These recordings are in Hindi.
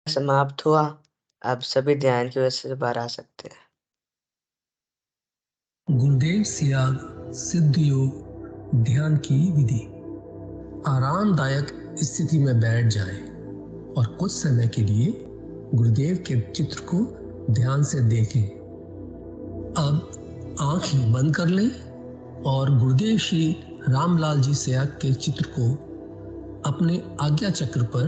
समाप्त हुआ। अब सभी ध्यान की व्यवस्था से बाहर आ सकते हैं। गुरुदेव सियाग सिद्ध योग ध्यान की विधि। आरामदायक स्थिति में बैठ जाएं और कुछ समय के लिए गुरुदेव के चित्र को ध्यान से देखें। अब आंखें बंद कर लें और गुरुदेव श्री रामलाल जी सियाग के चित्र को अपने आज्ञा चक्र पर,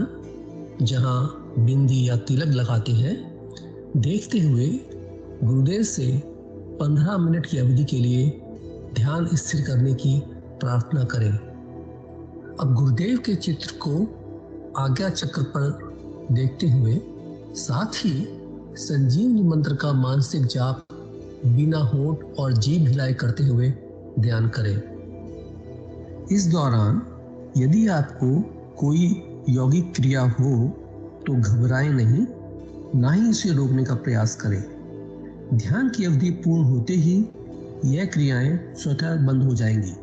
जहां बिंदी या तिलक लगाते हैं, देखते हुए गुरुदेव से 15 मिनट की अवधि के लिए ध्यान स्थिर करने की प्रार्थना करें। अब गुरुदेव के चित्र को आज्ञा चक्र पर देखते हुए साथ ही संजीवनी मंत्र का मानसिक जाप बिना होंठ और जीभ हिलाए करते हुए ध्यान करें। इस दौरान यदि आपको कोई यौगिक क्रिया हो तो घबराएं नहीं, ना ही इसे रोकने का प्रयास करें। ध्यान की अवधि पूर्ण होते ही यह क्रियाएं स्वतः बंद हो जाएंगी।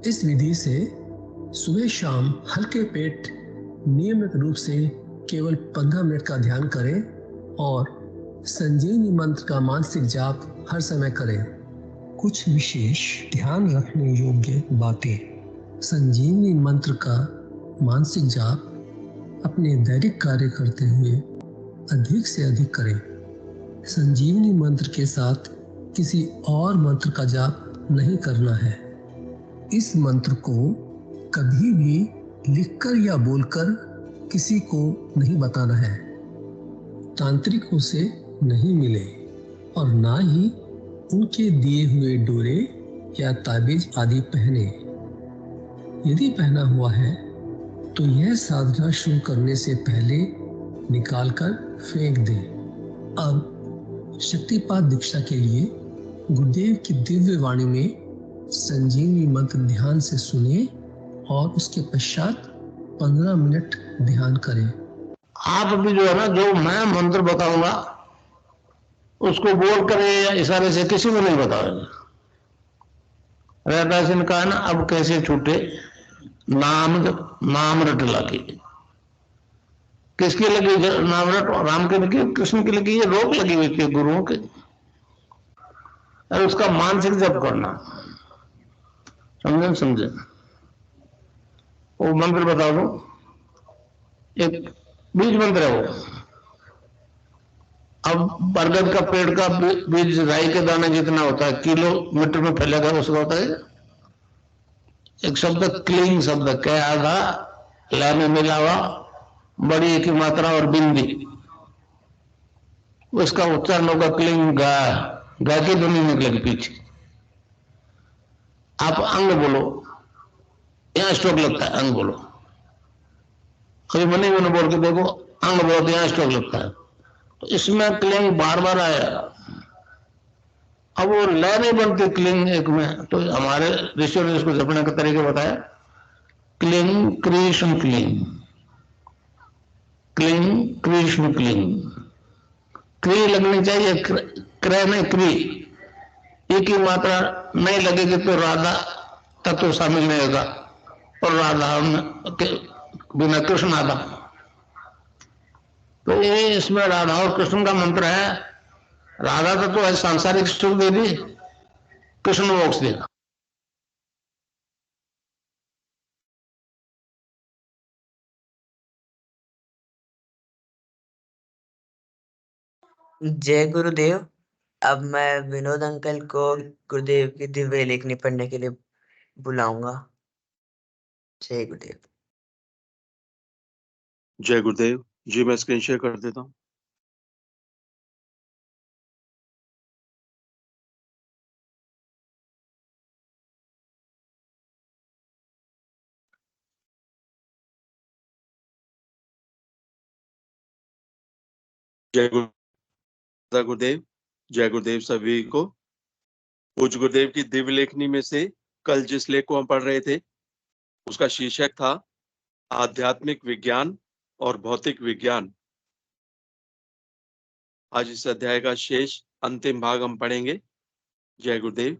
इस विधि से सुबह शाम हल्के पेट नियमित रूप से केवल 15 मिनट का ध्यान करें और संजीवनी मंत्र का मानसिक जाप हर समय करें। कुछ विशेष ध्यान रखने योग्य बातें। संजीवनी मंत्र का मानसिक जाप अपने दैनिक कार्य करते हुए अधिक से अधिक करें। संजीवनी मंत्र के साथ किसी और मंत्र का जाप नहीं करना है। इस मंत्र को कभी भी लिखकर या बोलकर किसी को नहीं बताना है। तांत्रिकों से नहीं मिले और ना ही उनके दिए हुए डोरे या ताबीज आदि पहने। यदि पहना हुआ है तो यह साधना शुरू करने से पहले निकालकर फेंक दें। अब शक्तिपात दीक्षा के लिए गुरुदेव की दिव्य वाणी में संजीवनी मंत्र ध्यान से सुने और उसके पश्चात 15 मिनट ध्यान करें। आप भी जो है ना, जो मैं मंत्र बताऊंगा उसको बोल कर या इशारे से किसी को नहीं बताओगे। रैदास ने कहा ना, अब कैसे छूटे नाम रट लगी। किसकी लगी नाम रट? राम की लगी, कृष्ण की लगी, ये रोक लगी हुई थी गुरुओं के। और उसका मानसिक जप करना, समझे? वो मंत्र बता दो, एक बीज मंत्र है वो। अब बरगद का पेड़ का बीज राई के दाने जितना होता है, किलोमीटर में फैलेगा, उसका होता है एक शब्द क्लीन शब्द, क्या आधा ला में मिला हुआ, बड़ी की मात्रा और बिंदी, उसका उच्चारण होगा क्लीन गा। गा की ध्वनि निकलेगी पीछे। आप अंग बोलो, यहां स्ट्रोक लगता है, अंग बोलो। कभी मनी मैंने बोल के देखो, अंग बोलो तो यहां स्ट्रोक लगता है। तो इसमें क्लिंग बार बार आया। अब वो लय नहीं बनती क्लिंग एक में, तो हमारे ऋषियों ने इसको जपने का तरीका बताया। Cling Krishna cling, cling Krishna cling. क्री लगनी चाहिए, क्रय नहीं क्री। एक ही मात्रा नहीं लगेगी तो राधा तत्व शामिल नहीं होगा, और राधा के बिना कृष्ण आधा। तो ये इसमें राधा और कृष्ण का मंत्र है। राधा तत्व है सांसारिक सुख दे दी, कृष्ण मोक्ष देगा। जय गुरुदेव। अब मैं विनोद अंकल को गुरुदेव की दिव्य लेखनी पढ़ने के लिए बुलाऊंगा। जय गुरुदेव। जय गुरुदेव जी, मैं स्क्रीन शेयर कर देता हूँ। जय गुरुदेव, जय गुरुदेव सभी को। पूज्य गुरुदेव की दिव्य लेखनी में से कल जिस लेख को हम पढ़ रहे थे उसका शीर्षक था आध्यात्मिक विज्ञान और भौतिक विज्ञान। आज इस अध्याय का शेष अंतिम भाग हम पढ़ेंगे। जय गुरुदेव।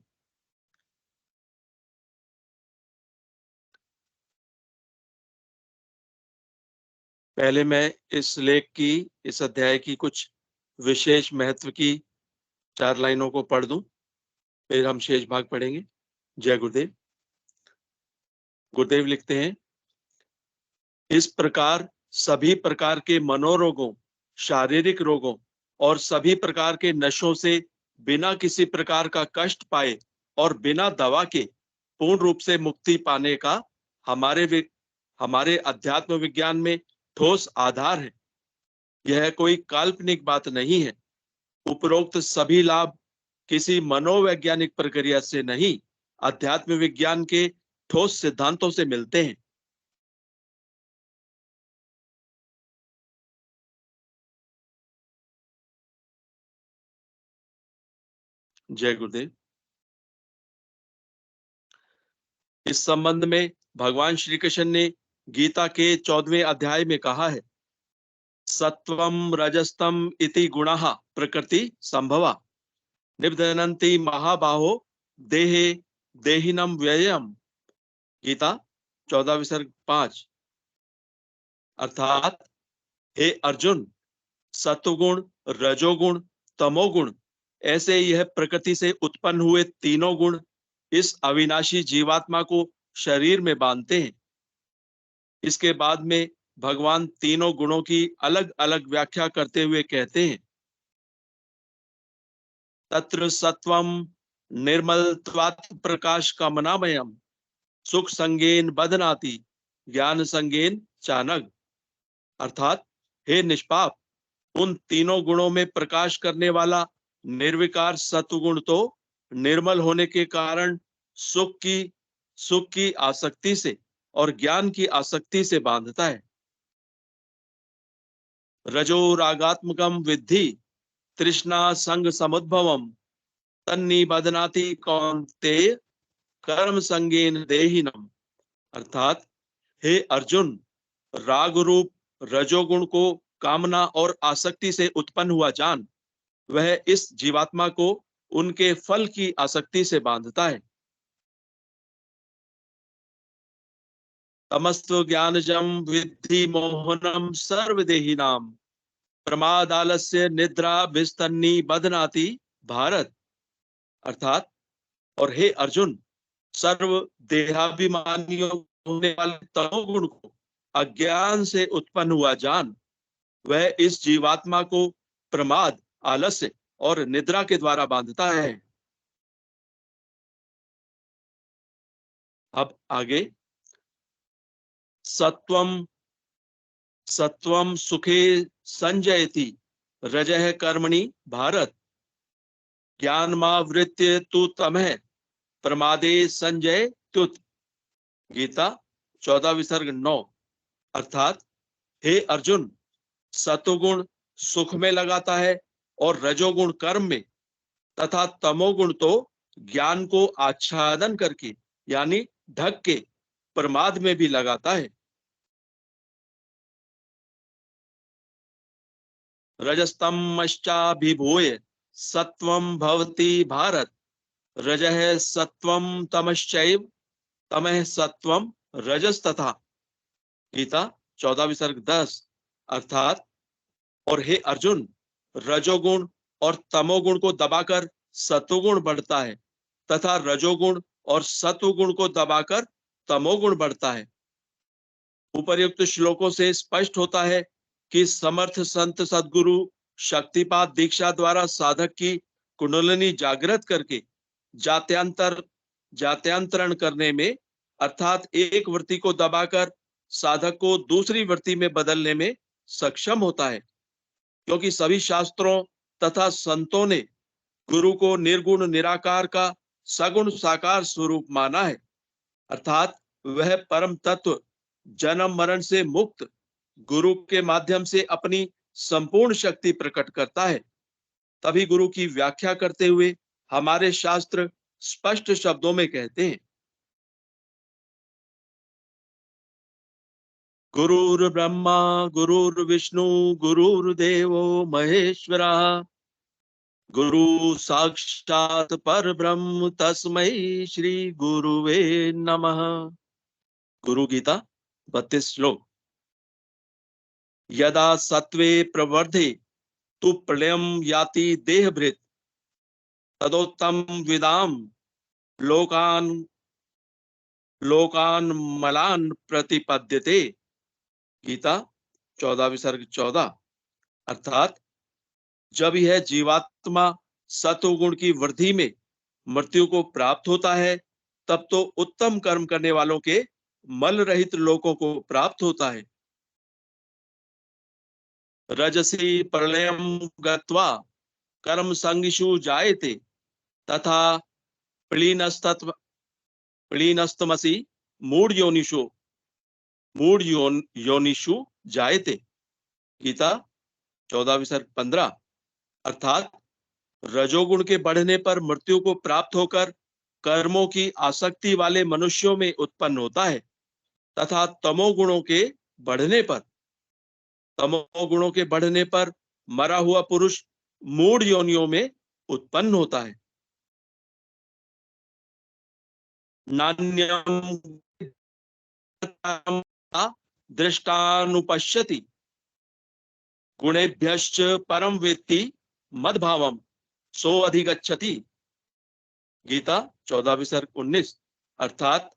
पहले मैं इस लेख की, इस अध्याय की कुछ विशेष महत्व की 4 लाइनों को पढ़ दूं, फिर हम शेष भाग पढ़ेंगे। जय गुरुदेव। गुरुदेव लिखते हैं, इस प्रकार सभी प्रकार के मनोरोगों, शारीरिक रोगों और सभी प्रकार के नशों से बिना किसी प्रकार का कष्ट पाए और बिना दवा के पूर्ण रूप से मुक्ति पाने का हमारे अध्यात्म विज्ञान में ठोस आधार है। यह कोई काल्पनिक बात नहीं है। उपरोक्त सभी लाभ किसी मनोवैज्ञानिक प्रक्रिया से नहीं, अध्यात्म विज्ञान के ठोस सिद्धांतों से मिलते हैं। जय गुरुदेव। इस संबंध में भगवान श्री कृष्ण ने गीता के 14वें अध्याय में कहा है, सत्वम रजस्तम इति गुणाः प्रकृति संभवा निबध्नन्ति महाबाहो देहे देहिनम व्ययम। गीता 14 विसर्ग 5। अर्थात हे अर्जुन, सत्वगुण, रजोगुण, तमोगुण ऐसे यह प्रकृति से उत्पन्न हुए तीनों गुण इस अविनाशी जीवात्मा को शरीर में बांधते हैं। इसके बाद में भगवान तीनों गुणों की अलग अलग व्याख्या करते हुए कहते हैं, तत्र सत्वम निर्मलत्वात् प्रकाश कामनामयम सुख संगेन बदनाति ज्ञान संगेन चानग। अर्थात हे निष्पाप, उन तीनों गुणों में प्रकाश करने वाला निर्विकार सत्वगुण तो निर्मल होने के कारण सुख की आसक्ति से और ज्ञान की आसक्ति से बांधता है। रजो रागात्मकम विद्धि तृष्णा संग समुद्भवम तन्निबध्नाति कौन्तेय कर्म संगेन देहिनम। अर्थात हे अर्जुन, राग रूप रजोगुण को कामना और आसक्ति से उत्पन्न हुआ जान, वह इस जीवात्मा को उनके फल की आसक्ति से बांधता है। तमस्तु ज्ञानजम विद्धि मोहनम सर्वदेहिनाम प्रमादालस्य निद्रा विस्तन्नी बदनाति भारत। अर्थात और हे अर्जुन, सर्व देहाभिमानियों होने वाले तमोगुण को अज्ञान से उत्पन्न हुआ जान, वह इस जीवात्मा को प्रमाद, आलस्य और निद्रा के द्वारा बांधता है। अब आगे, सत्वम सुखे संजयति रजः कर्मणि भारत ज्ञानमावृत्य तु तमः प्रमादे संजय तुत। गीता 14 विसर्ग 9। अर्थात हे अर्जुन, सत्वगुण सुख में लगाता है और रजोगुण कर्म में तथा तमोगुण तो ज्ञान को आच्छादन करके यानी ढक के प्रमाद में भी लगाता है। रजस्तमश्चाभिभूय सत्वं भवति भारत रजः सत्वं तमश्चैव तमः सत्वं रजस्तथा। गीता 14 विसर्ग 10। अर्थात और हे अर्जुन, रजोगुण और तमोगुण को दबाकर सत्वगुण बढ़ता है तथा रजोगुण और सत्वगुण को दबाकर तमोगुण बढ़ता है। उपर्युक्त श्लोकों से स्पष्ट होता है कि समर्थ संत सद्गुरु शक्तिपात दीक्षा द्वारा साधक की कुंडलिनी जागृत करके जात्यांतरण करने में, अर्थात एक वृत्ति को दबाकर साधक को दूसरी वृत्ति में बदलने में सक्षम होता है। क्योंकि सभी शास्त्रों तथा संतों ने गुरु को निर्गुण निराकार का सगुण साकार स्वरूप माना है। अर्थात वह परम तत्व जन्म मरण से मुक्त गुरु के माध्यम से अपनी संपूर्ण शक्ति प्रकट करता है। तभी गुरु की व्याख्या करते हुए हमारे शास्त्र स्पष्ट शब्दों में कहते हैं, गुरुर् ब्रह्मा गुरुर्विष्णु गुरुर्देवो महेश्वरः गुरु साक्षात परब्रह्म तस्मै श्री गुरुवे नमः। गुरु गीता 32 श्लोक। यदा सत्वे प्रवर्धे तु प्रलयम याति देहभृत तदोत्तम विदाम लोकान लोकान मलान प्रतिपद्यते। गीता 14 सर्ग 14। अर्थात जब यह जीवात्मा सत्वगुण की वृद्धि में मृत्यु को प्राप्त होता है तब तो उत्तम कर्म करने वालों के मल रहित लोकों को प्राप्त होता है। रजसी प्रलयम गत्वा कर्म संगिषु जायते तथा प्लीनस्तमसि मूढ़ योनिषु जायते। गीता 14 सर्ग 15। अर्थात रजोगुण के बढ़ने पर मृत्यु को प्राप्त होकर कर्मों की आसक्ति वाले मनुष्यों में उत्पन्न होता है तथा तमोगुणों के बढ़ने पर मरा हुआ पुरुष मूढ़ योनियों में उत्पन्न होता है। नान्यम दृष्टानुपश्यति गुणेभ्यश्च परम वेत्ति मद्भावम सो अधिगच्छति। गीता 14 सर्ग 19। अर्थात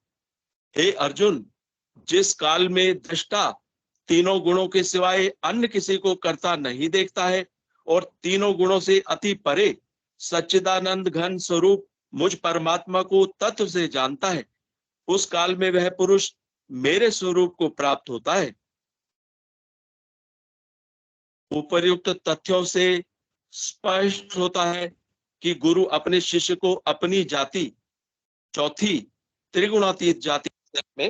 हे अर्जुन, जिस काल में दृष्टा तीनों गुणों के सिवाय अन्य किसी को करता नहीं देखता है और तीनों गुणों से अति परे सच्चिदानंद घन स्वरूप मुझ परमात्मा को तत्व से जानता है, उस काल में वह पुरुष मेरे स्वरूप को प्राप्त होता है। उपर्युक्त तथ्यों से स्पष्ट होता है कि गुरु अपने शिष्य को अपनी जाति, चौथी त्रिगुणातीत जाति में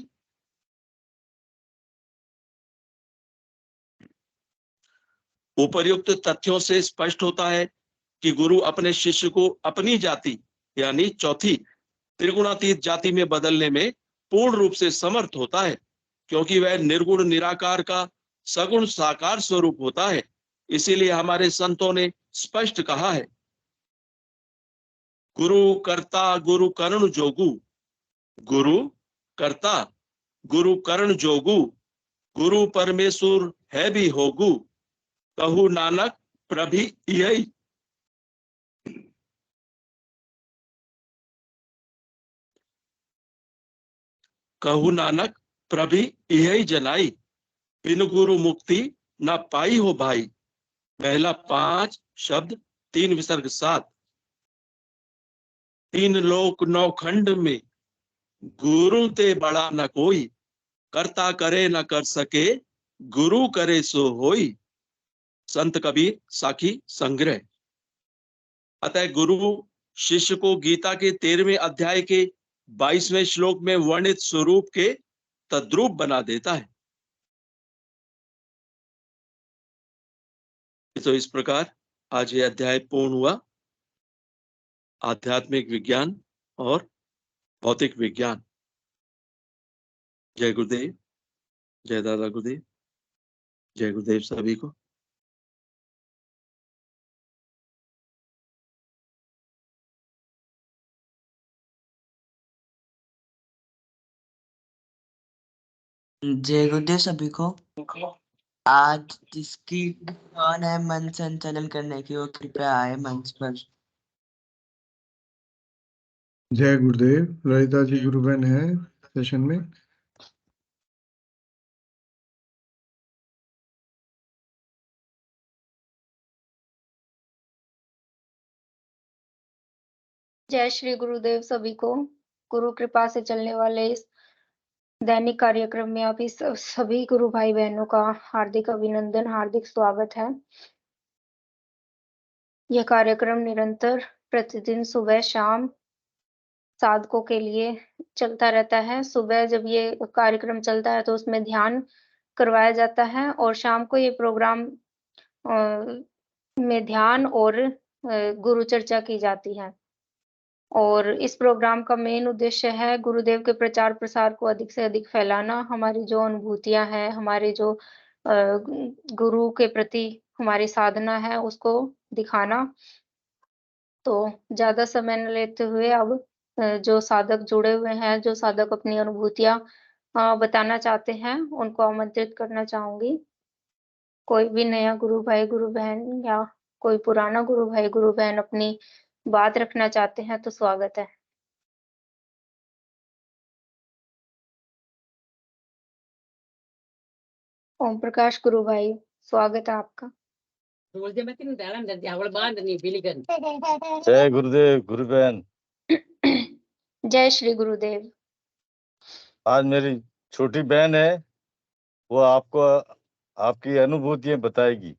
उपर्युक्त तथ्यों से स्पष्ट होता है कि गुरु अपने शिष्य को अपनी जाति यानी चौथी त्रिगुणातीत जाति में बदलने में पूर्ण रूप से समर्थ होता है, क्योंकि वह निर्गुण निराकार का सगुण साकार स्वरूप होता है। इसीलिए हमारे संतों ने स्पष्ट कहा है, गुरु कर्ता गुरु कर्ण जोगु, गुरु कर्ता गुरु कर्ण जोगु, गुरु परमेश्वर है भी होगु, कहु नानक प्रभि यही। कहु नानक प्रभि यही जनाई, बिन गुरु मुक्ति न पाई हो भाई। पहला 5 शब्द 3 विसर्ग 7। 3 लोक 9 खंड में गुरु ते बड़ा न कोई, करता करे न कर सके, गुरु करे सो होई। संत कबीर साखी संग्रह। अतः गुरु शिष्य को गीता के 13वें अध्याय के 22वें श्लोक में वर्णित स्वरूप के तद्रूप बना देता है। तो इस प्रकार आज ये अध्याय पूर्ण हुआ। आध्यात्मिक विज्ञान और भौतिक विज्ञान। जय गुरुदेव, जय दादा गुरुदेव, जय गुरुदेव सभी को। जय गुरुदेव सभी को। आज जिसकी दुकान है मन संचालन करने की, वो कृपया आए मंच पर। जय गुरुदेव। ललिता जी गुरुबहन है सेशन में। जय श्री गुरुदेव सभी को। गुरु कृपा से चलने वाले इस दैनिक कार्यक्रम में आप इस सभी गुरु भाई बहनों का हार्दिक अभिनंदन, हार्दिक स्वागत है। यह कार्यक्रम निरंतर प्रतिदिन सुबह शाम साधकों के लिए चलता रहता है। सुबह जब ये कार्यक्रम चलता है तो उसमें ध्यान करवाया जाता है और शाम को ये प्रोग्राम में ध्यान और गुरु चर्चा की जाती है। और इस प्रोग्राम का मेन उद्देश्य है गुरुदेव के प्रचार प्रसार को अधिक से अधिक फैलाना, हमारी जो अनुभूतियां हैं, हमारे जो गुरु के प्रति हमारी साधना है उसको दिखाना। तो ज्यादा समय न लेते हुए अब जो साधक जुड़े हुए हैं, जो साधक अपनी अनुभूतियां बताना चाहते हैं, उनको आमंत्रित करना चाहूंगी। कोई भी नया गुरु भाई गुरु बहन या कोई पुराना गुरु भाई गुरु बहन अपनी बात रखना चाहते हैं तो स्वागत है। ओम प्रकाश गुरु भाई, स्वागत है आपका। जय गुरुदेव गुरु बहन। जय श्री गुरुदेव। आज मेरी छोटी बहन है, वो आपको आपकी अनुभूतियां बताएगी।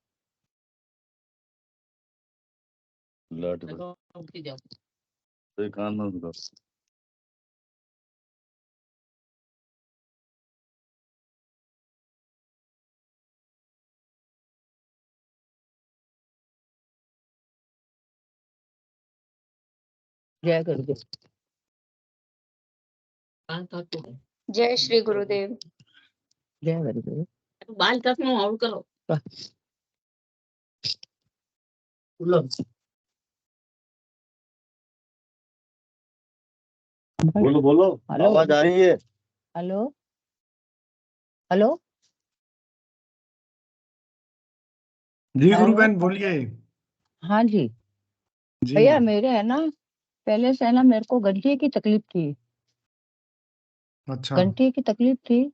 जय गुरुदेव। जय श्री गुरुदेव। जय गुरुदेव। बाल कसम और करो। बोलो बोलो, आवाज आ रही है। Hello hello. जी गुरु बहन बोलिए। हाँ जी जी भैया, मेरे है ना पहले से है ना मेरे को गंठे की तकलीफ थी। अच्छा। गंठे की तकलीफ थी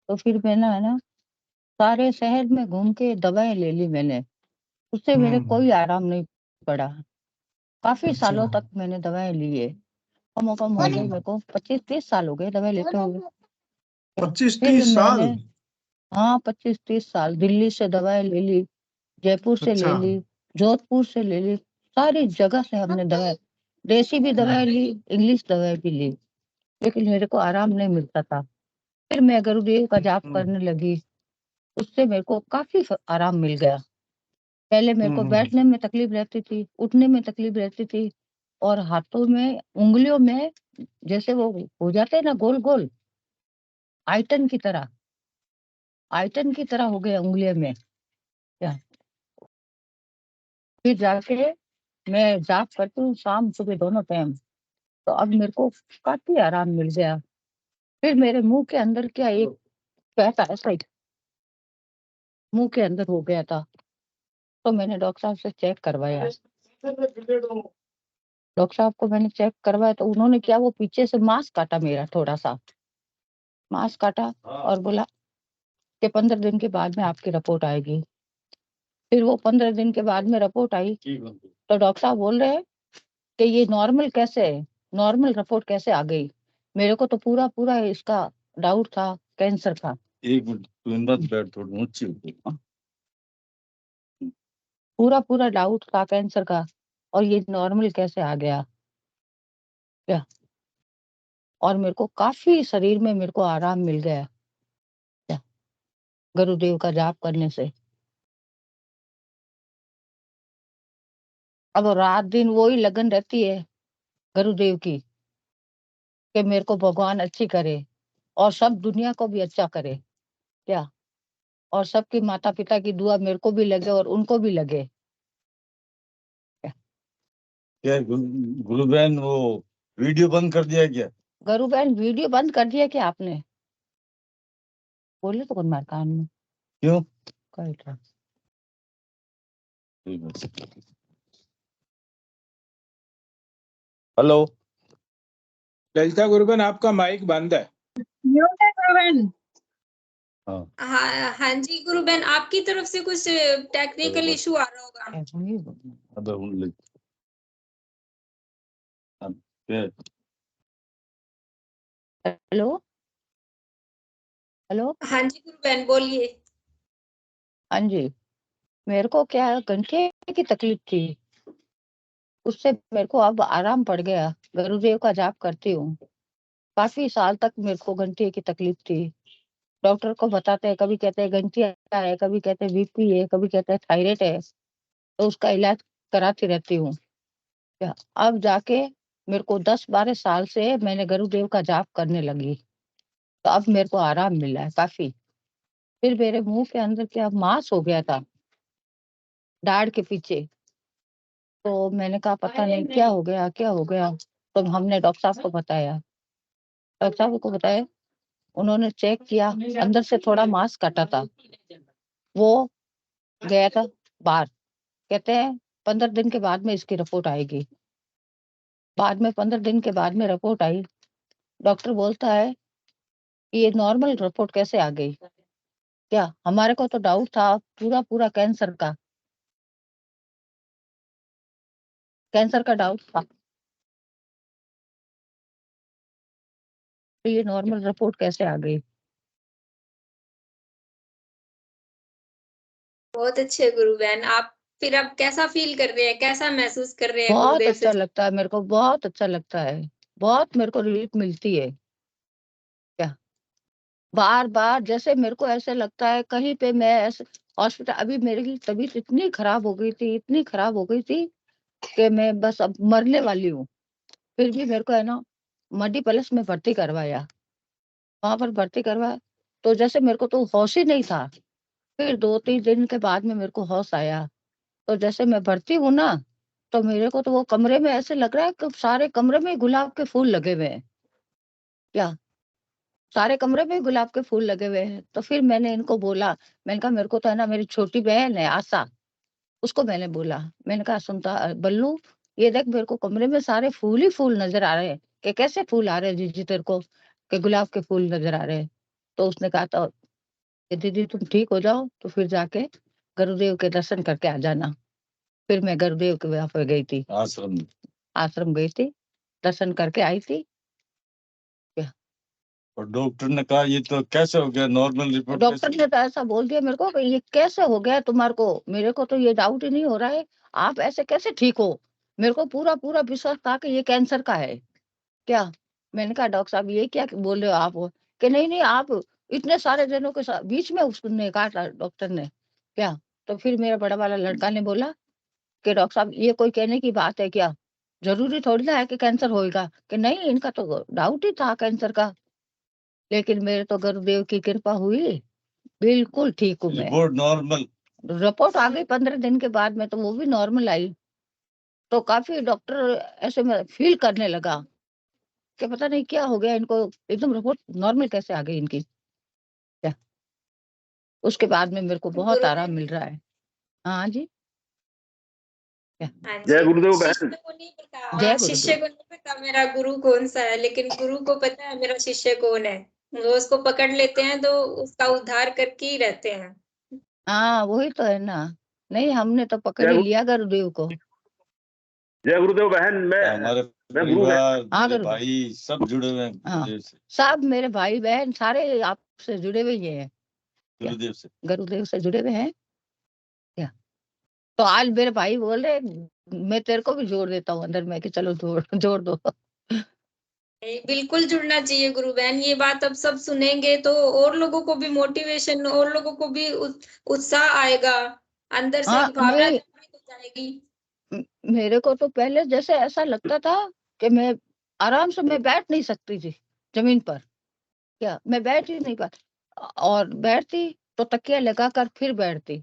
तो फिर मैंने है ना सारे शहर में घूम के दवाएं ले ली मैंने, उससे मेरे कोई आराम नहीं पड़ा। काफी अच्छा। सालों तक मैंने दवाएं ली है। कम हो गई मेरे को 25-30 साल हो गए दवाई लेते हुए। 25-30 फिर साल? मैंने हाँ 25-30 साल दिल्ली से दवाएं ले ली, जयपुर से ले अच्छा। ली, जोधपुर से ले ली, सारी जगह से हमने दवाई, देसी भी दवाई ली, इंग्लिश दवाई भी ली, लेकिन मेरे को आराम नहीं मिलता था। फिर मैं गुरुदेव का जाप करने लगी, उससे मेरे को काफी आराम मिल गया। पहले मेरे को बैठने में तकलीफ रहती थी, उठने में तकलीफ रहती थी, और हाथों में उंगलियों में जैसे वो हो जाते हैं ना गोल गोल आयतन की तरह हो गया उंगलियों में। क्या फिर जाके मैं जाप करती हूँ शाम सुबह दोनों टाइम, तो अब मेरे को काफी आराम मिल गया। फिर मेरे मुंह के अंदर क्या एक फैट ऐसा ही मुंह के अंदर हो गया था, तो मैंने डॉक्टर साहब से चेक करवाया। डॉक्टर साहब को मैंने चेक करवाया तो उन्होंने क्या वो पीछे से मांस काटा, मेरा थोड़ा सा मांस काटा और बोला कि 15 दिन के बाद में आपकी रिपोर्ट आएगी। फिर वो 15 दिन के बाद में रिपोर्ट आई तो डॉक्टर साहब बोल रहे हैं कि ये नॉर्मल कैसे है, नॉर्मल रिपोर्ट कैसे आ गई। मेरे को तो पूरा इसका डाउट था कैंसर का। एक मिनट तू इन बात बैठ, थोड़ी ऊंची हो। पूरा डाउट था कैंसर का, और ये नॉर्मल कैसे आ गया क्या। और मेरे को काफी शरीर में मेरे को आराम मिल गया क्या, गुरुदेव का जाप करने से। अब रात दिन वो ही लगन रहती है गुरुदेव की कि मेरे को भगवान अच्छी करे और सब दुनिया को भी अच्छा करे क्या, और सबकी माता पिता की दुआ मेरे को भी लगे और उनको भी लगे। क्या गुरु बहन वो वीडियो बंद कर दिया क्या? गुरु बहन वीडियो बंद कर दिया क्या आपने? बोले तो कौन मार कान में क्यों? कही था। हेलो ललिता गुरुबन, आपका माइक बंद है। म्यूट है गुरुबन। हाँ हाँ जी गुरुबन, आपकी तरफ से कुछ टेक्निकल इशू आ रहा होगा। ऐसा नहीं बोलना। अब उन ले हेलो हेलो। हाँ जी गुरुबन बोलिए। हाँ जी, मेरे को क्या गंठे की तकलीफ थी, उससे मेरे को अब आराम पड़ गया। गुरुदेव का जाप करती हूँ। काफी साल तक मेरे को गंठे की तकलीफ थी। डॉक्टर को बताते हैं, कभी कहते हैं गंठिया है, कभी कहते हैं बीपी है, कभी कहते हैं थायराइड है, तो उसका इलाज कराती रहती हूँ। क्या अब जाके मेरे को 10-12 साल से मैंने गुरुदेव का जाप करने लगी, तो अब मेरे को आराम मिला है काफी। फिर मेरे मुंह के अंदर क्या मांस हो गया था दाढ़ के पीछे, तो मैंने कहा पता नहीं क्या हो गया। तो हमने डॉक्टर साहब को बताया, डॉक्टर साहब को बताया, उन्होंने चेक किया, अंदर से थोड़ा मांस काटा था, वो गया था बाहर, कहते हैं 15 दिन के बाद में इसकी रिपोर्ट आएगी। बाद में 15 दिन के बाद में रिपोर्ट आई, डॉक्टर बोलता है ये नॉर्मल रिपोर्ट कैसे आ गई? क्या हमारे को तो डाउट था पूरा पूरा कैंसर का डाउट था, तो ये नॉर्मल रिपोर्ट कैसे आ गई? बहुत अच्छे गुरु बहन। आप फिर अब कैसा फील कर रहे हैं, कैसा महसूस कर रहे हैं बहुत गुरुदेव से? अच्छा लगता है मेरे को, बहुत अच्छा लगता है, बहुत मेरे को रिलीफ मिलती है। क्या बार बार जैसे मेरे को ऐसे लगता है कहीं पे मैं ऐसे हॉस्पिटल, अभी मेरी तबीयत इतनी खराब हो गई थी, इतनी खराब हो गई थी कि मैं बस अब मरने वाली हूँ। फिर भी मेरे को है ना मल्टी प्लस में भर्ती करवाया, वहां पर भर्ती करवाया, तो जैसे मेरे को तो होश ही नहीं था। फिर 2-3 दिन के बाद में मेरे को होश आया, तो जैसे मैं भर्ती हूँ ना, तो मेरे को तो वो कमरे में ऐसे लग रहा है कि सारे कमरे में गुलाब के फूल लगे हुए हैं। क्या सारे कमरे में गुलाब के फूल लगे हुए हैं? तो फिर मैंने इनको बोला, मैंने कहा मेरे को तो है ना मेरी छोटी बहन है आशा, उसको मैंने बोला, मैंने कहा सुनता बल्लू, ये देख मेरे को कमरे में सारे फूल ही फूल नजर आ रहे हैं। कि कैसे फूल आ रहे हैं जीजी तेरे को? कि गुलाब के फूल नजर आ रहे हैं। तो उसने कहा तो कि दीदी तुम ठीक हो जाओ तो फिर जाके गुरुदेव के दर्शन करके आ जाना। फिर मैं गुरुदेव के वहां पर गई थी, आश्रम। आश्रम गई थी, दर्शन करके आई थी। और डॉक्टर ने कहा ये तो कैसे हो गया, नॉर्मल रिपोर्ट डॉक्टर ने तो ऐसा बोल दिया मेरे को कि ये कैसे हो गया तुम्हारे को? मेरे को तो ये डाउट ही नहीं हो रहा है, आप ऐसे कैसे ठीक हो? मेरे को पूरा पूरा विश्वास था कि ये कैंसर का है। क्या मैंने कहा डॉक्टर साहब ये क्या बोल रहे हो आप? कि नहीं नहीं आप इतने सारे जनों के बीच में उसने कहा डॉक्टर ने। क्या तो फिर मेरा बड़ा वाला लड़का ने बोला कि डॉक्टर साहब ये कोई कहने की बात है क्या? जरूरी थोड़ी ना है कि कैंसर होएगा। कि नहीं इनका तो डाउट ही था कैंसर का, लेकिन मेरे तो गुरुदेव की कृपा हुई, बिल्कुल ठीक हूँ मैं। Report normal. रिपोर्ट आ गई 15 दिन के बाद में, तो वो भी नॉर्मल आई। तो काफी डॉक्टर ऐसे में फील करने लगा कि पता नहीं क्या हो गया इनको, एकदम रिपोर्ट नॉर्मल कैसे आ गई इनकी। क्या उसके बाद में मेरे को बहुत आराम गुरुदेव, मिल रहा है। हाँ जी। क्या हाँ जय जी। गुरुदेव शिष्य बहन। को नहीं पता, जय शिष्य गुरुदेव। को नहीं पता मेरा गुरु कौन सा है, लेकिन गुरु को पता है मेरा शिष्य कौन है। वो उसको पकड़ लेते हैं तो उसका उद्धार करके ही रहते हैं। हाँ वही तो है ना, नहीं हमने तो पकड़ जय ही गुरु लिया गुरुदेव को। जय गुरुदेव बहन। हमारे मैं गुरु है। परिवार, हाँ मेरे गुरुदेव। भाई सब जुड़े हुए हैं हाँ गुरुदेव से। सब मेरे भाई बहन सारे आपसे जुड़े हुए ही हैं। क्या गुरुदेव से। गुरुदेव से जुड़े हुए हैं। क्या तो आज मेरे भाई बोल रहे मैं तेरे को भी जोड़ देता हूँ अंदर में कि चलो जोड़ जोड़ दो। नहीं, बिल्कुल जुड़ना चाहिए गुरु बहन। ये बात अब सब सुनेंगे तो और लोगों को भी मोटिवेशन, और लोगों को भी उत्साह आएगा, अंदर से हाँ एक भावना नहीं जागृत हो जाएगी। मेरे को तो पहले जैसे ऐसा लगता था कि मैं आराम से मैं बैठ नहीं सकती थी जमीन पर। क्या मैं बैठ ही नहीं पाती, और बैठती तो तकिया लगा कर फिर बैठती,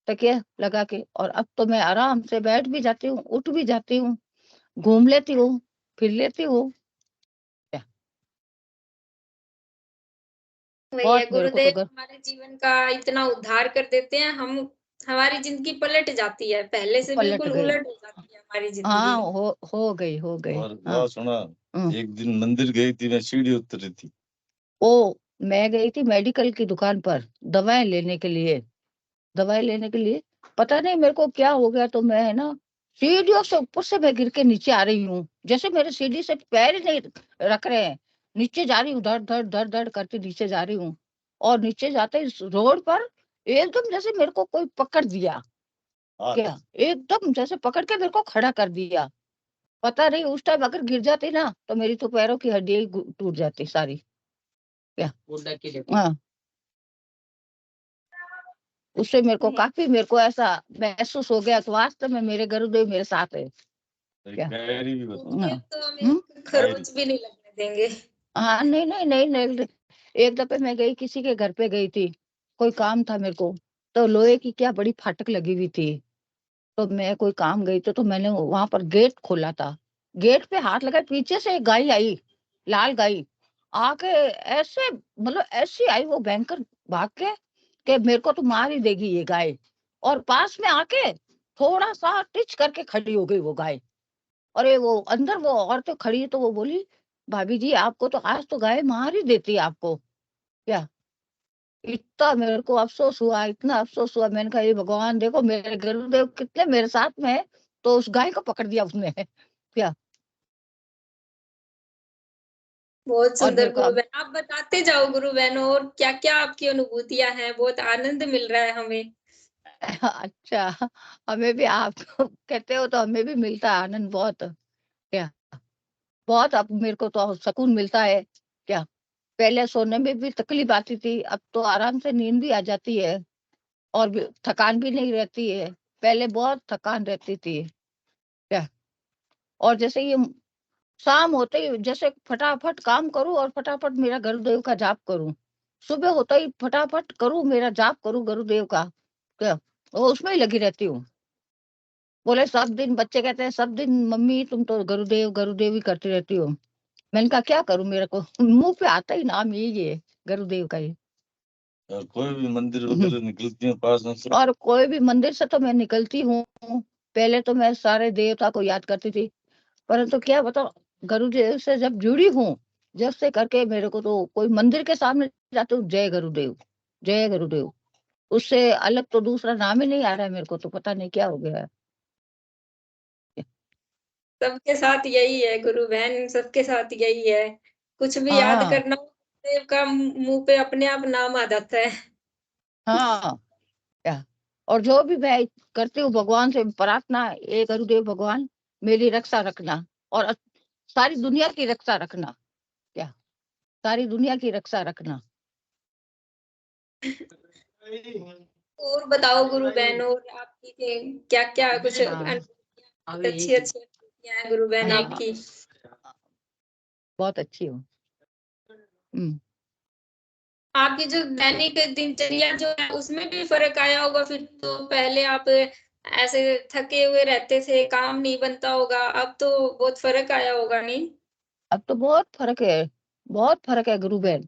तकिया लगा के। और अब तो मैं आराम से बैठ भी जाती हूँ, उठ भी जाती हूँ, घूम लेती हूँ, फिर लेती हूँ। क्या वही है, बहुत मेरे को तो गुरुदेव हमारे जीवन का इतना उद्धार कर देते हैं, हम हमारी जिंदगी पलट जाती है, पहले से पलट बिल्कुल गई। उलट हो जाती है हमारी हाँ जिंदगी। हो गई हो गई। और हाँ वह सुना, हम्म। एक दिन मंदिर गई थी, मैं सीढ़ी उतर रही थी। ओ मैं गई थी मेडिकल की दुकान पर दवाएं लेने के लिए, दवाई लेने के लिए। पता नहीं मेरे को क्या हो गया, तो मैं है ना सीढ़ियों से ऊपर से मैं गिर के नीचे आ रही हूँ, जैसे मेरे सीढ़ी से पैर ही नहीं रख रहे हैं। नीचे जा रही हूँ, धड़ धड़ धड़ धड़ करके नीचे जा रही हूँ। और नीचे जाते इस रोड पर एकदम जैसे मेरे को कोई पकड़ दिया। हाथ। क्या एकदम जैसे पकड़ के मेरे को खड़ा कर दिया। पता नहीं उस टाइम अगर गिर जाती ना तो मेरी तो पैरों की हड्डी टूट जाती सारी। क्या हाँ उससे मेरे को काफी मेरे को ऐसा महसूस हो गया कि वास्तव में मेरे गुरुदेव मेरे साथ है। क्या डायरी भी बता। गुरुदेव हाँ तो हमें हम्म? एक खरोच भी नहीं लगने देंगे। हाँ नहीं नहीं नहीं नहीं। एक दफे मैं गई किसी के घर पे गई थी, कोई काम था मेरे को, तो लोहे की क्या बड़ी फाटक लगी हुई थी। तो मैं कोई काम गई तो मैंने वहां पर गेट खोला था, गेट पे हाथ लगा, पीछे से एक गाय आई, लाल गाय आके ऐसे मतलब ऐसी आई वो भयंकर भाग के कि मेरे को तो मार ही देगी ये गाय। और पास में आके थोड़ा सा टिच करके खड़ी हो गई वो गाय। अरे वो अंदर वो औरत तो खड़ी है, तो वो बोली, भाभी जी आपको तो आज तो गाय मार ही देती है आपको। क्या इतना मेरे को अफसोस हुआ, इतना अफसोस हुआ। मैंने कहा ये भगवान देखो मेरे गुरुदेव कितने मेरे साथ में है, तो उस गाय को पकड़ दिया उसने। क्या बहुत और सुंदर मेरे को गुरु अब बहन, आप बताते जाओ गुरु बहन, और क्या क्या आपकी अनुभूतियां हैं, बहुत आनंद मिल रहा है हमें। अच्छा, हमें भी आप कहते हो तो हमें भी मिलता है आनंद बहुत। क्या बहुत अब मेरे को तो सुकून मिलता है। क्या पहले सोने में भी तकलीफ आती थी, अब तो आराम से नींद भी आ जाती है, और भी थकान भी नहीं रहती है। पहले बहुत थकान रहती थी। क्या और जैसे ये शाम होते ही जैसे फटाफट काम करूं और फटाफट मेरा गुरुदेव का जाप करूं, सुबह होता ही फटाफट करूं मेरा जाप करूं गुरुदेव का। क्या वो उसमें ही लगी रहती हूँ। बोले सब दिन बच्चे कहते हैं सब दिन मम्मी तुम तो गुरुदेव गुरुदेव ही करती रहती हो। मैंने कहा क्या करूं, मेरे को मुंह पे आता ही नाम यही है, गुरुदेव का ही। और कोई भी मंदिर वगैरह निकलती है पास में से? और कोई भी मंदिर से तो मैं निकलती हूँ। पहले तो मैं सारे देवता को याद करती थी, परंतु क्या बताओ गुरुदेव से जब जुड़ी हूँ, जब से करके मेरे को तो कोई मंदिर के सामने जाते हूँ जय गुरुदेव जय गुरुदेव, उससे अलग तो दूसरा नाम ही नहीं आ रहा है मेरे को, तो पता नहीं क्या हो गया है। सबके साथ यही है गुरु बहन, सबके साथ यही है। कुछ भी याद हाँ करना हो, गुरुदेव का मुंह पे अपने आप नाम आ जाता है। हाँ। क्या और जो भी मैं करती हूँ भगवान से प्रार्थना, ए गुरुदेव भगवान मेरी रक्षा रखना, और सारी दुनिया की रक्षा रखना। क्या सारी दुनिया की रक्षा रखना। और बताओ गुरु बहन, और आपकी क्या क्या कुछ हाँ अच्छी अच्छी अनुभूतियां हैं गुरु बहन हाँ, आपकी। बहुत अच्छी हूँ। हम्म। आपकी जो दैनिक दिनचर्या जो है उसमें भी फर्क आया होगा फिर तो। पहले आप ऐसे थके हुए रहते थे, काम नहीं बनता होगा, अब तो बहुत फर्क आया होगा नहीं? अब तो बहुत फर्क है, बहुत फर्क है गुरु बहन।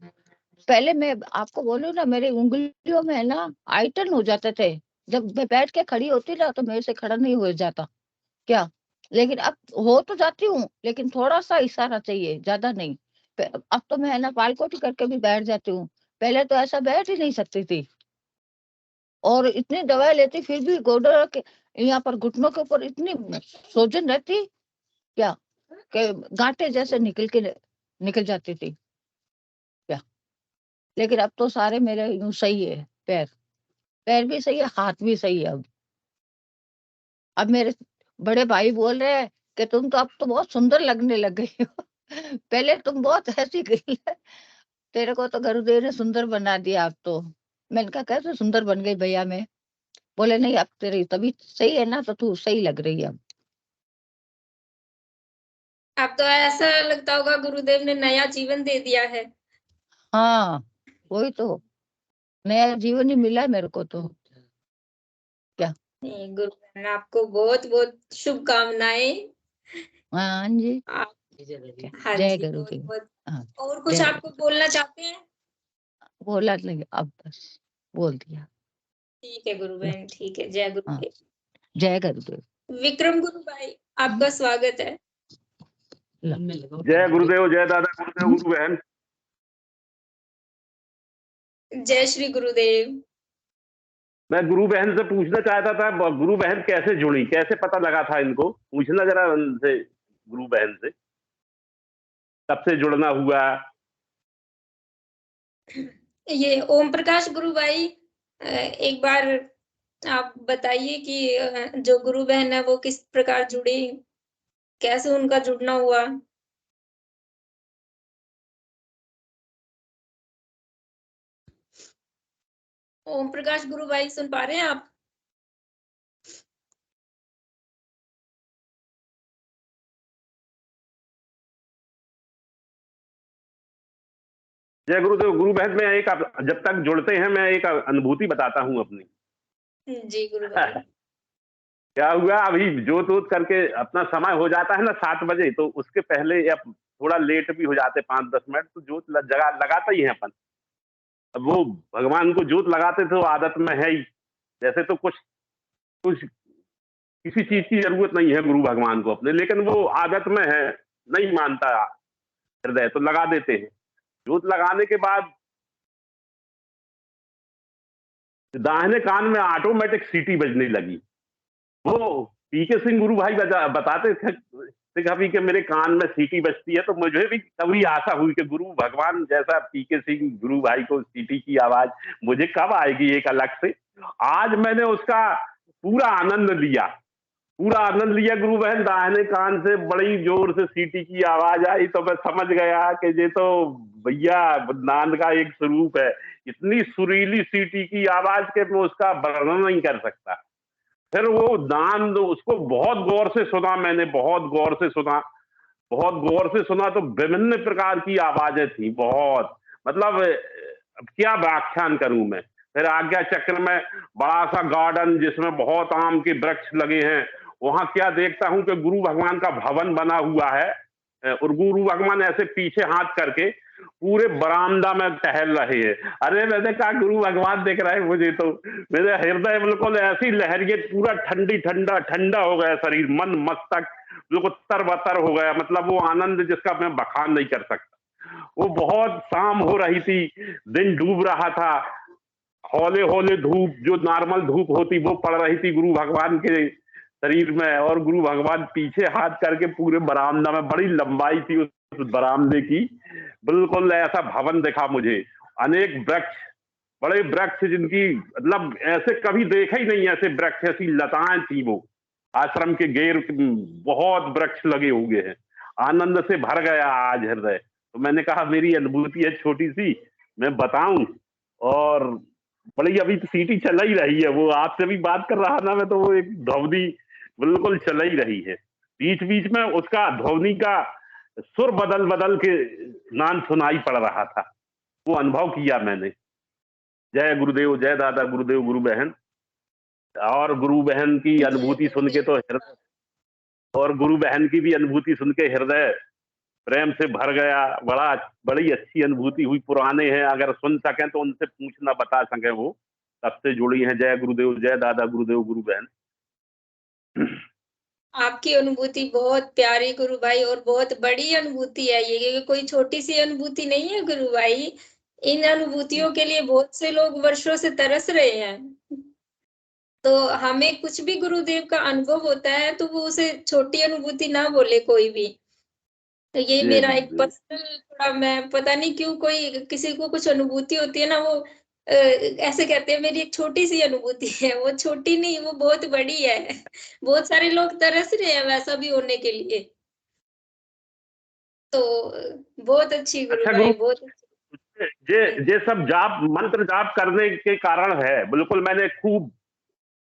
पहले मैं आपको बोलूं ना, मेरी उंगलियों में है ना आइटन हो जाते थे। जब मैं बैठ के खड़ी होती ना तो मेरे से खड़ा नहीं हो जाता। क्या लेकिन अब हो तो जाती हूँ, लेकिन थोड़ा सा इशारा चाहिए, ज्यादा नहीं। अब तो मैं है ना पालकोटी करके भी बैठ जाती हूँ। पहले तो ऐसा बैठ ही नहीं सकती थी, और इतनी दवाई लेती फिर भी गोडर के यहाँ पर घुटनों के ऊपर इतनी सोजन रहती। क्या कि गांठे जैसे निकल जाती थी। क्या लेकिन अब तो सारे मेरे यूं सही है, पैर पैर भी सही है, हाथ भी सही है। अब मेरे बड़े भाई बोल रहे हैं कि तुम तो अब तो बहुत सुंदर लगने लग गई हो। पहले तुम बहुत ऐसी गई है, तेरे को तो गुरुदेव ने सुंदर बना दिया अब तो। मैंने कहा कैसे सुंदर बन गई भैया मैं? बोले नहीं अब तेरी तबीयत सही है ना, तो तू सही लग रही है अब। अब तो ऐसा लगता होगा गुरुदेव ने नया जीवन दे दिया है। हाँ वही तो, नया जीवन ही मिला है मेरे को तो। क्या गुरु बहन आपको बहुत बहुत शुभकामनाएं। हाँ जी, आप हाँ जय जी, बहुत गुरुदेव। बहुत। हाँ और कुछ जय आपको गुरुदेव। बोलना चाहते हैं? बोला नहीं, अब बस बोल दिया। ठीक है गुरु लो, बहन, ठीक है, जय हाँ गुरुदेव। जय गुरुदेव। विक्रम गुरु भाई, आपका स्वागत है। लो। जय गुरुदेव, जय दादा गुरुदेव, गुरु बहन। जय श्री गुरुदेव। मैं गुरु बहन से पूछना चाहता था, गुरु बहन कैसे जुड़ी, कैसे पता लगा था इनको, पूछना जरा उनसे, गुरु बहन से कब से जुड़ना हुआ। ये ओम प्रकाश गुरु भाई, एक बार आप बताइए कि जो गुरु बहन है वो किस प्रकार जुड़ी, कैसे उनका जुड़ना हुआ? ओम प्रकाश गुरु भाई सुन पा रहे हैं आप? जय गुरुदेव। गुरु बहन में एक जब तक जुड़ते हैं मैं एक अनुभूति बताता हूँ अपनी। जी गुरु भाई। क्या हुआ, अभी जोत वोत करके अपना समय हो जाता है ना 7 बजे, तो उसके पहले या थोड़ा लेट भी हो जाते 5-10 मिनट, तो जोत जगा लगाता ही है अपन। अब वो भगवान को जोत लगाते थे वो आदत में है ही। जैसे तो कुछ कुछ किसी चीज की जरूरत नहीं है गुरु भगवान को अपने, लेकिन वो आदत में है, नहीं मानता हृदय, तो लगा देते हैं। जोत लगाने के बाद दाहिने कान में ऑटोमेटिक सीटी बजने लगी। वो पीके सिंह गुरु भाई बताते थे कभी कि मेरे कान में सीटी बजती है, तो मुझे भी कभी आशा हुई कि गुरु भगवान जैसा पीके सिंह गुरु भाई को सीटी की आवाज मुझे कब आएगी एक अलग से। आज मैंने उसका पूरा आनंद लिया, पूरा आनंद लिया। गुरु बहन दाहिने कान से बड़ी जोर से सीटी की आवाज आई तो मैं समझ गया कि ये तो भैया नाद का एक स्वरूप है। इतनी सुरीली सीटी की आवाज के मैं उसका वर्णन नहीं कर सकता। फिर वो नाद उसको बहुत गौर से सुना मैंने, बहुत गौर से सुना, बहुत गौर से सुना, तो विभिन्न प्रकार की आवाजें थी, बहुत, मतलब अब क्या व्याख्यान करूं मैं। फिर आज्ञा चक्र में बड़ा सा गार्डन जिसमें बहुत आम के वृक्ष लगे हैं, वहां क्या देखता हूं कि गुरु भगवान का भवन बना हुआ है, और गुरु भगवान ऐसे पीछे हाथ करके पूरे बरामदा में टहल रहे हैं। अरे मैंने कहा गुरु भगवान देख रहे हैं मुझे, तो मेरे हृदय बिल्कुल ऐसी लहरिए, पूरा ठंडी ठंडा ठंडा हो गया शरीर, मन मस्तक बिल्कुल तरबतर हो गया। मतलब वो आनंद जिसका मैं बखान नहीं कर सकता। वो बहुत शाम हो रही थी, दिन डूब रहा था, हौले हौले धूप, जो नॉर्मल धूप होती वो पड़ रही थी गुरु भगवान के शरीर में, और गुरु भगवान पीछे हाथ करके पूरे बरामदा में, बड़ी लंबाई थी उस बरामदे की, बिल्कुल ऐसा भवन दिखा मुझे। अनेक वृक्ष, बड़े वृक्ष जिनकी मतलब ऐसे कभी देखा ही नहीं, ऐसे वृक्ष, ऐसी लताएं थी वो। आश्रम के घेर बहुत वृक्ष लगे हुए हैं। आनंद से भर गया आज हृदय। तो मैंने कहा मेरी अनुभूति है छोटी सी, मैं बताऊं, और बड़ी अभी तो सीटी चल ही रही है। वो आपसे भी बात कर रहा ना मैं, तो वो एक ध्वनि बिल्कुल चल ही रही है, बीच बीच में उसका ध्वनि का सुर बदल बदल के नाम सुनाई पड़ रहा था। वो अनुभव किया मैंने। जय गुरुदेव, जय दादा गुरुदेव, गुरु बहन। और गुरु बहन की अनुभूति सुन के तो हृदय, और गुरु बहन की भी अनुभूति सुन के हृदय प्रेम से भर गया। बड़ी अच्छी अनुभूति हुई। पुराने हैं, अगर सुन सकें तो उनसे पूछना, बता सकें, वो तब से जुड़ी हैं। जय गुरुदेव, जय दादा गुरुदेव, गुरु बहन। आपकी अनुभूति बहुत प्यारी गुरु भाई, और बहुत बड़ी अनुभूति है ये, कोई छोटी सी अनुभूति नहीं है गुरु भाई। इन अनुभूतियों के लिए बहुत से लोग वर्षों से तरस रहे हैं। तो हमें कुछ भी गुरुदेव का अनुभव होता है तो वो उसे छोटी अनुभूति ना बोले कोई भी। तो ये मेरा एक पर्सनल, थोड़ा, मैं पता नहीं क्यों, कोई किसी को कुछ अनुभूति होती है ना, वो ऐसे कहते हैं मेरी एक छोटी सी अनुभूति है। वो छोटी नहीं, वो बहुत बड़ी है। बहुत सारे लोग तरस रहे हैं वैसा भी होने के लिए। तो बहुत अच्छी गुरु अच्छा भाई, गुरु, बहुत अच्छी। ये सब जाप, मंत्र जाप करने के कारण है, बिल्कुल मैंने खूब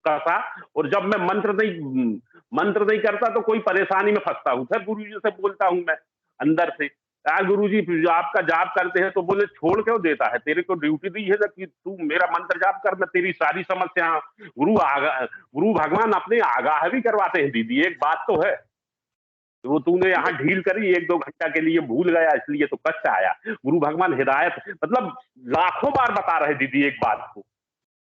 कहा। और जब मैं मंत्र नहीं करता तो कोई परेशानी में फंसता हूँ, फिर गुरु जी से बोलता हूँ मैं अंदर से, यार गुरु जी आपका जाप करते हैं, तो बोले छोड़ क्यों देता है, तेरे को ड्यूटी दी है ना कि तू मेरा मंत्र जाप कर, मैं तेरी सारी समस्या। गुरु भगवान अपने आगाह भी करवाते हैं दीदी, एक बात तो है। वो तूने यहाँ ढील करी 1-2 घंटा के लिए, भूल गया इसलिए तो कष्ट आया। गुरु भगवान हिदायत, मतलब लाखों बार बता रहे दीदी एक बात को।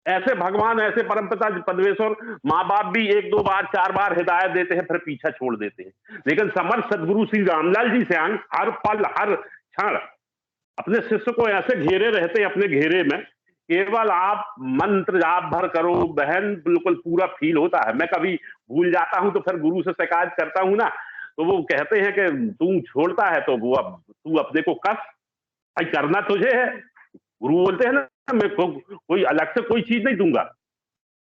ऐसे भगवान, ऐसे परमपिता पद्मेश्वर माँ बाप भी 1-2 बार 4 बार हिदायत देते हैं, फिर पीछा छोड़ देते हैं। लेकिन समर्थ सदगुरु श्री रामलाल जी से हर पल हर क्षण अपने शिष्य को ऐसे घेरे रहते हैं, अपने घेरे में। केवल आप मंत्र जाप भर करो बहन, बिल्कुल पूरा फील होता है। मैं कभी भूल जाता हूं तो फिर गुरु से शिकायत करता हूं ना, तो वो कहते हैं कि तू छोड़ता है तो वो अब तू अपने को कस, भाई करना तुझे है। गुरु बोलते हैं ना, मैं कोई अलग से कोई चीज नहीं दूंगा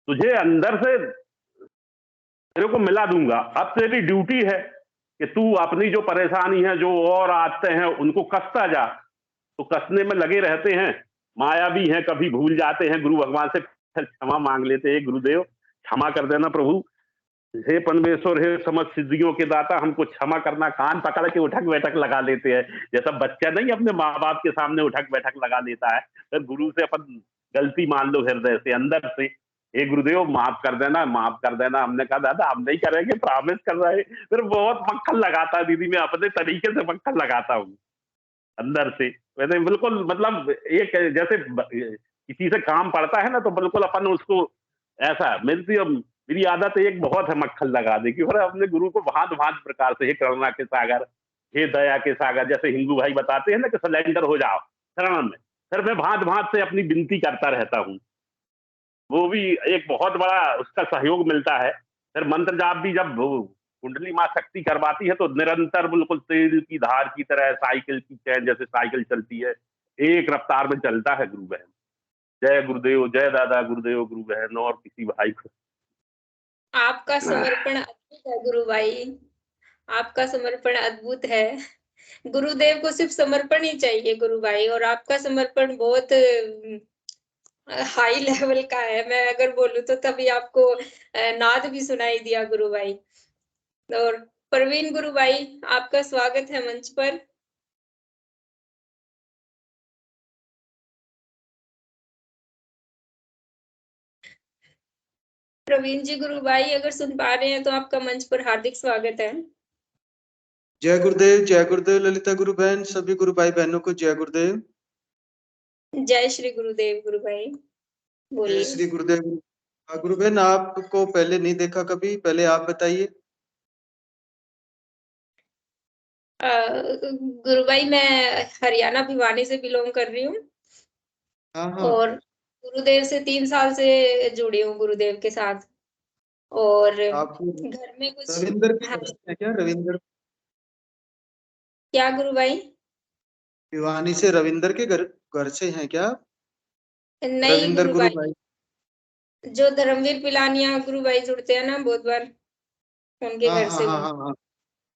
तुझे, अंदर से तेरे को मिला दूंगा। अब तेरी ड्यूटी है कि तू अपनी जो परेशानी है, जो और आते हैं, उनको कसता जा। तो कसने में लगे रहते हैं, माया भी है, कभी भूल जाते हैं, गुरु भगवान से क्षमा मांग लेते हैं, गुरुदेव क्षमा कर देना प्रभु, हे परमेश्वर, हे समझ सिद्धियों के दाता, हमको क्षमा करना। कान पकड़ के उठक बैठक लगा लेते हैं, जैसा बच्चा नहीं अपने माँ बाप के सामने उठक बैठक लगा लेता है। फिर गुरु से अपन गलती मान लो हृदय से, अंदर से, हे गुरुदेव माफ कर देना, माफ कर देना। हमने कहा दादा हम नहीं करेंगे, प्रॉमिस कर रहे। फिर बहुत मक्खन लगाता है दीदी, मैं अपने तरीके से मक्खन लगाता हूँ अंदर से। वैसे बिल्कुल, मतलब एक जैसे किसी से काम पड़ता है ना, तो बिल्कुल अपन उसको ऐसा मिलती, मेरी आदत एक बहुत है मक्खन लगा दे कि और अपने गुरु को भांत भांत प्रकार से, हे करुणा के सागर, हे दया के सागर, जैसे हिंदू भाई बताते हैं ना कि सलेंडर हो जाओ शरण में, फिर मैं भांत भांत से अपनी विनती करता रहता हूँ। वो भी एक बहुत बड़ा उसका सहयोग मिलता है। फिर मंत्र जाप भी जब कुंडली माँ शक्ति करवाती है तो निरंतर बिल्कुल तेल की धार की तरह, साइकिल की चैन जैसे साइकिल चलती है, एक रफ्तार में चलता है गुरु बहन। जय गुरुदेव, जय दादा गुरुदेव, गुरु बहन और किसी भाई को। आपका समर्पण अद्भुत है गुरु भाई, आपका समर्पण अद्भुत है। गुरुदेव को सिर्फ समर्पण ही चाहिए गुरु भाई, और आपका समर्पण बहुत हाई लेवल का है। मैं अगर बोलूं तो तभी आपको नाद भी सुनाई दिया गुरु भाई। और प्रवीण गुरु भाई, आपका स्वागत है मंच पर। प्रवीण जी गुरु भाई अगर सुन पा रहे हैं तो आपका मंच पर हार्दिक स्वागत है। जय गुरुदेव ललिता गुरु बहन, सभी गुरु भाई बहनों को जय गुरुदेव। जय श्री गुरुदेव गुरु भाई, जय बोलिए। श्री गुरुदेव। गुरु बहन आपको पहले नहीं देखा कभी, पहले आप बताइए। गुरु भाई मैं हरियाणा भिवानी से बिलोंग कर रही हूँ, हाँ हाँ। और गुरुदेव से 3 साल से जुड़ी हूँ गुरुदेव के साथ। और आप घर में कुछ, रविंद्र के हाँ, घर से हैं क्या? रविंद्र क्या गुरु भाई? भिवानी से रविंद्र के घर से हैं क्या? नहीं रविंद्र गुरु भाई जो धर्मवीर पिलानिया गुरु भाई जुड़ते हैं ना बहुत बार, उनके हाँ घर हाँ से हाँ हूँ। हाँ हाँ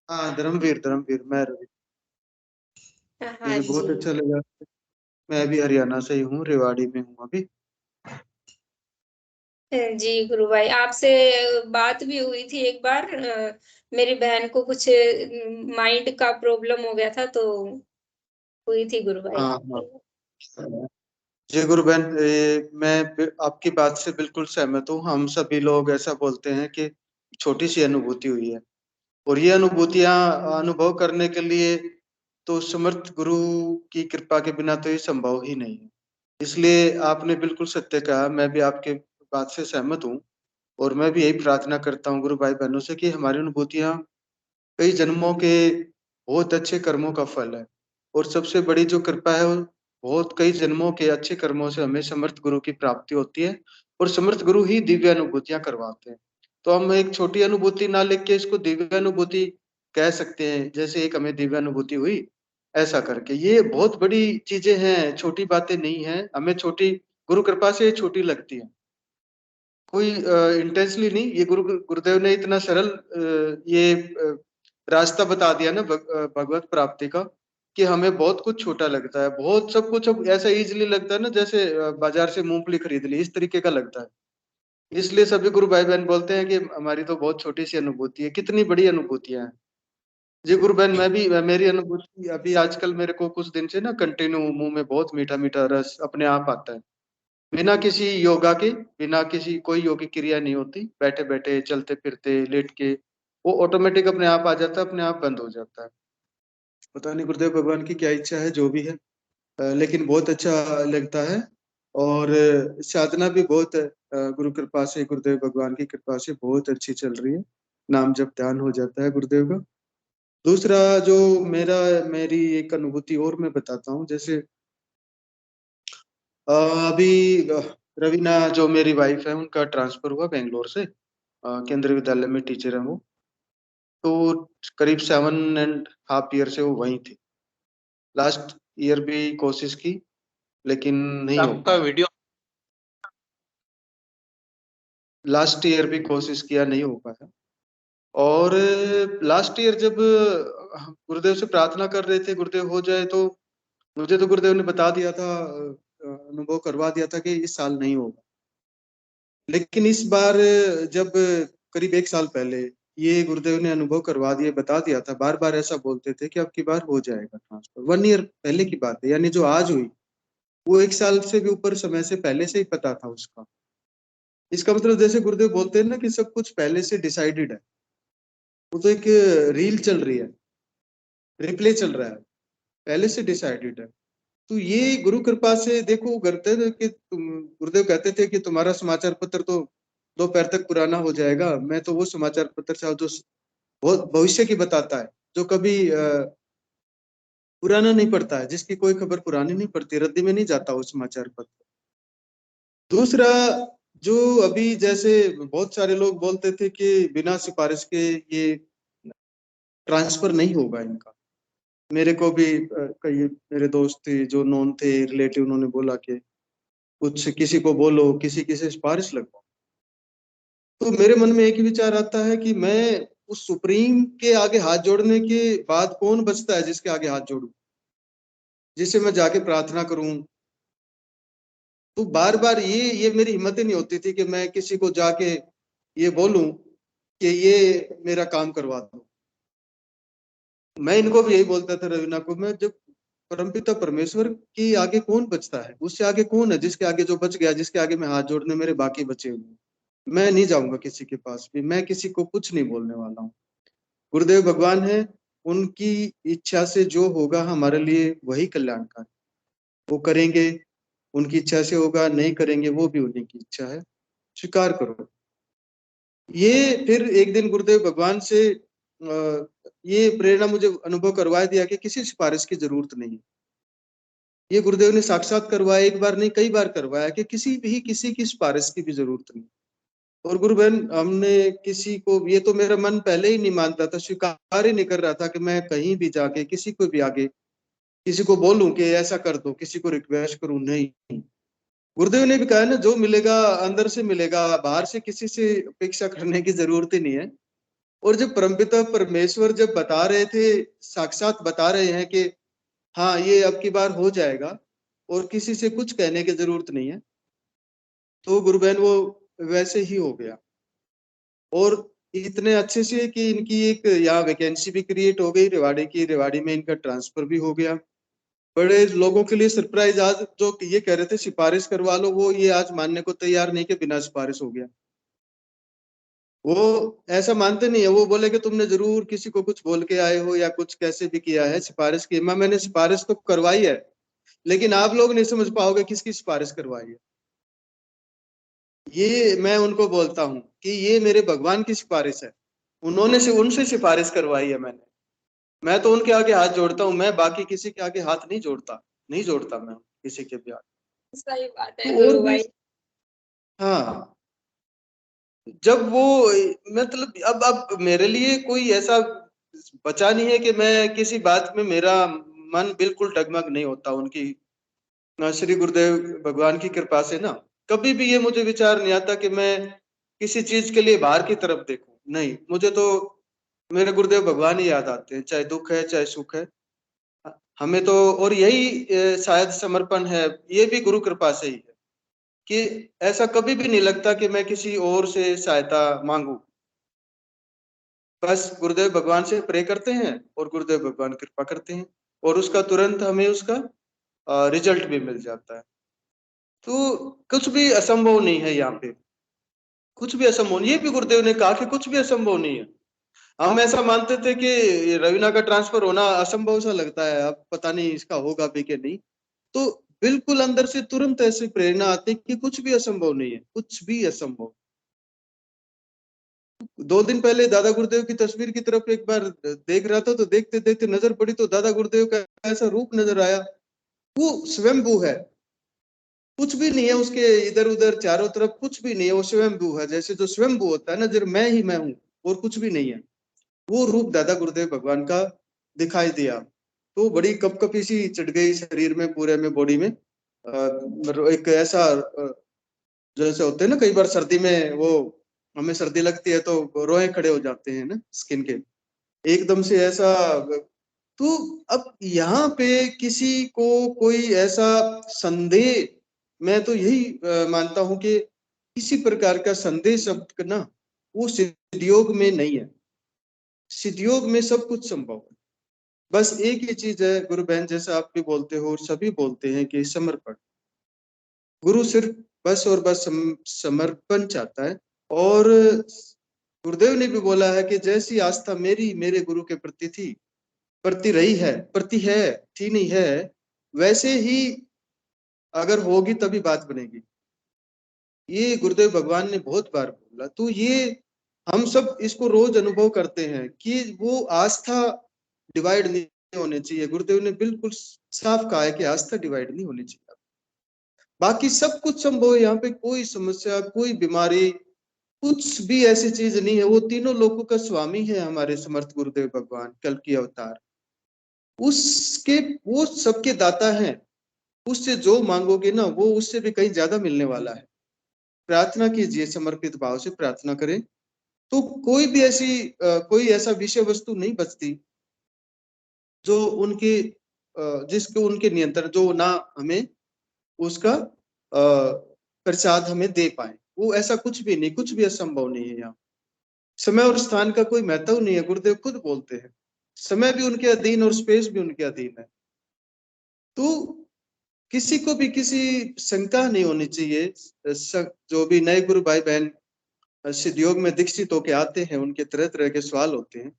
हाँ, धर्मवीर मैं रवि। हाँ मुझे बहुत जी। अच्छा लगा। मैं भी हरियाणा से ही हूँ, रेवाड़ी में हूँ अभी। जी गुरु भाई, आपसे बात भी हुई थी एक बार। मेरी बहन को कुछ माइंड का प्रॉब्लम हो गया था तो हुई थी गुरु भाई। हाँ हाँ। जी गुरु बहन, मैं आपकी बात से बिल्कुल सहमत हूँ। हम सभी लोग ऐसा बोलते हैं कि छोटी सी अनुभूति हुई है, और ये अनुभूतियां अनुभव करने के लिए तो समर्थ गुरु की कृपा के बिना तो ये संभव ही नहीं है। इसलिए आपने बिल्कुल सत्य कहा, मैं भी आपके बात से सहमत हूँ। और मैं भी यही प्रार्थना करता हूँ गुरु भाई बहनों से कि हमारी अनुभूतियां कई जन्मों के बहुत अच्छे कर्मों का फल है, और सबसे बड़ी जो कृपा है वो बहुत कई जन्मों के अच्छे कर्मों से हमें समर्थ गुरु की प्राप्ति होती है, और समर्थ गुरु ही दिव्य अनुभूतियां करवाते हैं। तो हम एक छोटी अनुभूति ना लेके इसको दिव्य अनुभूति कह सकते हैं, जैसे एक हमें दिव्य अनुभूति हुई ऐसा करके। ये बहुत बड़ी चीजें हैं, छोटी बातें नहीं है। हमें छोटी गुरु कृपा से छोटी लगती है, कोई इंटेंसली नहीं। ये गुरुदेव ने इतना सरल ये रास्ता बता दिया ना भगवत प्राप्ति का, कि हमें बहुत कुछ छोटा लगता है। बहुत सब कुछ अब ऐसा इजीली लगता है ना, जैसे बाजार से मूंगफली खरीद ली, इस तरीके का लगता है। इसलिए सभी गुरु भाई बहन बोलते हैं कि हमारी तो बहुत छोटी सी अनुभूति है, कितनी बड़ी अनुभूतियां हैं। जी गुरु बहन, मेरी अनुभूति अभी आजकल मेरे को कुछ दिन से ना कंटिन्यू मुंह में बहुत मीठा मीठा रस अपने आप आता है, बिना किसी योगा के, बिना किसी कोई योगिक क्रिया नहीं होती। बैठे बैठे, चलते फिरते, लेट के वो ऑटोमेटिक अपने आप आ जाता है, अपने आप बंद हो जाता है। पता नहीं गुरुदेव भगवान की क्या इच्छा है, जो भी है। लेकिन बहुत अच्छा लगता है। और साधना भी बहुत गुरु कृपा से, गुरुदेव भगवान की कृपा से बहुत अच्छी चल रही है। नाम जब ध्यान हो जाता है गुरुदेव का। दूसरा जो मेरी एक अनुभूति और मैं बताता हूँ। जैसे अभी रवीना जो मेरी वाइफ है, उनका ट्रांसफर हुआ बेंगलोर से, केंद्रीय विद्यालय में टीचर है वो। तो करीब 7.5 ईयर से वो वहीं थी। लास्ट ईयर भी कोशिश की लेकिन नहीं हो आपका पाया। वीडियो लास्ट ईयर भी कोशिश किया, नहीं हो पाया। और लास्ट ईयर जब गुरुदेव से प्रार्थना कर रहे थे गुरुदेव हो जाए, तो मुझे तो गुरुदेव ने बता दिया था, अनुभव करवा दिया था कि इस साल नहीं होगा। लेकिन इस बार जब करीब 1 साल पहले ये गुरुदेव ने अनुभव करवा दिया, बता दिया था, बार बार ऐसा बोलते थे कि अब की बार हो जाएगा ट्रांसफर। 1 ईयर पहले की बात है, यानी जो आज हुई वो 1 साल से भी ऊपर समय से पहले से ही पता था उसका। इसका मतलब जैसे गुरुदेव बोलते हैं ना कि सब कुछ पहले से डिसाइडेड है। वो तो एक रील चल रही है, रिप्ले चल रहा है, पहले से डिसाइडेड है। तो ये गुरु कृपा से देखो, करते थे कि तुम, गुरुदेव कहते थे कि तुम्हारा समाचार पत्र तो दोपहर तक पुराना हो जाएगा। मैं तो वो समाचार पत्र साहब जो बहुत भविष्य की बताता है, जो कभी पुराना नहीं पड़ता है, जिसकी कोई खबर पुरानी नहीं पड़ती, रद्दी में नहीं जाता वो समाचार पत्र। दूसरा, जो अभी जैसे बहुत सारे लोग बोलते थे कि बिना सिफारिश के ये ट्रांसफर नहीं होगा इनका। मेरे को भी कई मेरे दोस्त थे जो नॉन थे, रिलेटिव, उन्होंने बोला कि कुछ किसी को बोलो, किसी किसी सिफारिश लगवाओ। तो मेरे मन में एक ही विचार आता है कि मैं उस सुप्रीम के आगे हाथ जोड़ने के बाद कौन बचता है जिसके आगे हाथ जोड़ूं, जिससे मैं जाके प्रार्थना करूं। तो बार बार ये मेरी हिम्मत ही नहीं होती थी कि मैं किसी को जाके ये बोलूं कि ये मेरा काम करवा दो। मैं इनको भी यही बोलता था, रवीना को, मैं जब परमपिता परमेश्वर की आगे कौन बचता है, उससे आगे कौन है, जिसके आगे जो बच गया, जिसके आगे मैं हाथ जोड़ने मेरे बाकी बचे हुए, मैं नहीं जाऊंगा किसी के पास भी, मैं किसी को कुछ नहीं बोलने वाला हूँ। गुरुदेव भगवान है, उनकी इच्छा से जो होगा हमारे लिए वही कल्याणकारी, वो करेंगे, उनकी इच्छा से होगा, नहीं करेंगे वो भी उन्हीं की इच्छा है, स्वीकार करो। ये फिर एक दिन गुरुदेव भगवान से ये प्रेरणा मुझे अनुभव करवा दिया कि किसी सिफारिश की जरूरत नहीं है। ये गुरुदेव ने साक्षात करवाया, एक बार नहीं कई बार करवाया कि किसी की सिफारिश की भी जरूरत नहीं। और गुरु बहन, हमने किसी को, ये तो मेरा मन पहले ही नहीं मानता था, स्वीकार ही नहीं कर रहा था कि मैं कहीं भी जाके किसी को भी आगे किसी को बोलूं कि ऐसा कर दो, किसी को रिक्वेस्ट करूं, नहीं। गुरुदेव ने भी कहा ना, जो मिलेगा अंदर से मिलेगा, बाहर से किसी से अपेक्षा करने की जरूरत ही नहीं है। और जब परमपिता परमेश्वर जब बता रहे थे, साक्षात बता रहे हैं कि हाँ ये अब की बार हो जाएगा और किसी से कुछ कहने की जरूरत नहीं है, तो गुरु बहन वो वैसे ही हो गया। और इतने अच्छे से कि इनकी एक यहाँ वैकेंसी भी क्रिएट हो गई रेवाड़ी की, रेवाड़ी में इनका ट्रांसफर भी हो गया। बड़े लोगों के लिए सरप्राइज, आज जो ये कह रहे थे सिफारिश करवा लो, वो ये आज मानने को तैयार नहीं कि बिना सिफारिश हो गया। वो ऐसा मानते नहीं है, वो बोले कि तुमने जरूर किसी को कुछ बोल के आए हो या कुछ कैसे भी किया है, सिफारिश की। मैंने सिफारिश तो करवाई है, लेकिन आप लोग नहीं समझ पाओगे किसकी सिफारिश करवाई है। ये मैं उनको बोलता हूँ कि ये मेरे भगवान की सिफारिश है, उनसे सिफारिश करवाई है मैंने। मैं तो उनके आगे हाथ जोड़ता हूँ, मैं बाकी किसी के आगे हाथ नहीं जोड़ता, नहीं जोड़ता मैं किसी के भी आगे। सही बात है तो और गुरु भी, भाई। हाँ, जब वो मतलब अब मेरे लिए कोई ऐसा बचा नहीं है कि मैं किसी बात में मेरा मन बिल्कुल डगमग नहीं होता। उनकी श्री गुरुदेव भगवान की कृपा से ना कभी भी ये मुझे विचार नहीं आता कि मैं किसी चीज के लिए बाहर की तरफ देखूं, नहीं। मुझे तो मेरे गुरुदेव भगवान ही याद आते हैं, चाहे दुख है चाहे सुख है हमें तो। और यही शायद समर्पण है, ये भी गुरु कृपा से ही है कि ऐसा कभी भी नहीं लगता कि मैं किसी और से सहायता मांगू। बस गुरुदेव भगवान से प्रे करते हैं और गुरुदेव भगवान कृपा करते हैं और उसका तुरंत हमें उसका रिजल्ट भी मिल जाता है। तो कुछ भी असंभव नहीं है यहाँ पे, कुछ भी असंभव नहीं। ये भी गुरुदेव ने कहा कि कुछ भी असंभव नहीं है। हम ऐसा मानते थे कि रवीना का ट्रांसफर होना असंभव सा लगता है, अब पता नहीं इसका होगा भी कि नहीं। तो बिल्कुल अंदर से तुरंत ऐसी प्रेरणा आती कि कुछ भी असंभव नहीं है, कुछ भी असंभव। 2 दिन पहले दादा गुरुदेव की तस्वीर की तरफ एक बार देख रहा था, तो देखते देखते नजर पड़ी तो दादा गुरुदेव का ऐसा रूप नजर आया, वो स्वयंभू है, कुछ भी नहीं है उसके इधर उधर चारों तरफ, कुछ भी नहीं है, वो स्वयंभू है। जैसे जो स्वयंभू होता है ना, जब मैं ही मैं हूँ और कुछ भी नहीं है, वो रूप दादा गुरुदेव भगवान का दिखाई दिया। तो बड़ी कपकपी सी चढ़ गई शरीर में, पूरे में, बॉडी में। एक ऐसा जैसे होते हैं ना, कई बार सर्दी में वो हमें सर्दी लगती है तो रोए खड़े हो जाते हैं ना स्किन के, एकदम से ऐसा। तो अब यहाँ पे किसी को कोई ऐसा संदेह, मैं तो यही मानता हूं कि किसी प्रकार का संदेह शब्द ना वो सिद्धयोग में नहीं है। सिद्धयोग में सब कुछ संभव है। बस एक ही चीज है गुरु बहन, जैसा आप भी बोलते हो और सभी बोलते हैं कि समर्पण। गुरु सिर्फ बस और बस समर्पण चाहता है। और गुरुदेव ने भी बोला है कि जैसी आस्था मेरी मेरे गुरु के प्रति थी, प्रति रही है, प्रति है, थी नहीं है, वैसे ही अगर होगी तभी बात बनेगी। ये गुरुदेव भगवान ने बहुत बार बोला। बोला। तो ये हम सब इसको रोज अनुभव करते हैं कि वो आस्था डिवाइड नहीं होनी चाहिए। गुरुदेव ने बिल्कुल साफ कहा है कि आस्था डिवाइड नहीं होनी चाहिए। बाकी सब कुछ संभव है, यहाँ पे कोई समस्या, कोई बीमारी, कुछ भी ऐसी चीज नहीं है। वो तीनों लोगों का स्वामी है हमारे समर्थ गुरुदेव भगवान, कल की अवतार। उसके वो सबके दाता हैं। उससे जो मांगोगे ना वो उससे भी कहीं ज्यादा मिलने वाला है। प्रार्थना कीजिए, समर्पित भाव से प्रार्थना करें तो कोई भी ऐसी कोई ऐसा विषय वस्तु नहीं बचती जो उनके जिसको उनके नियंत्रण, जो ना हमें उसका प्रसाद हमें दे पाए। वो ऐसा कुछ भी नहीं, कुछ भी असंभव नहीं है। यहाँ समय और स्थान का कोई महत्व नहीं है। गुरुदेव खुद बोलते हैं समय भी उनके अधीन और स्पेस भी उनके अधीन है। तो किसी को भी किसी शंका नहीं होनी चाहिए। जो भी नए गुरु भाई बहन सिद्ध योग में दीक्षित होके आते हैं, उनके तरह तरह के सवाल होते हैं,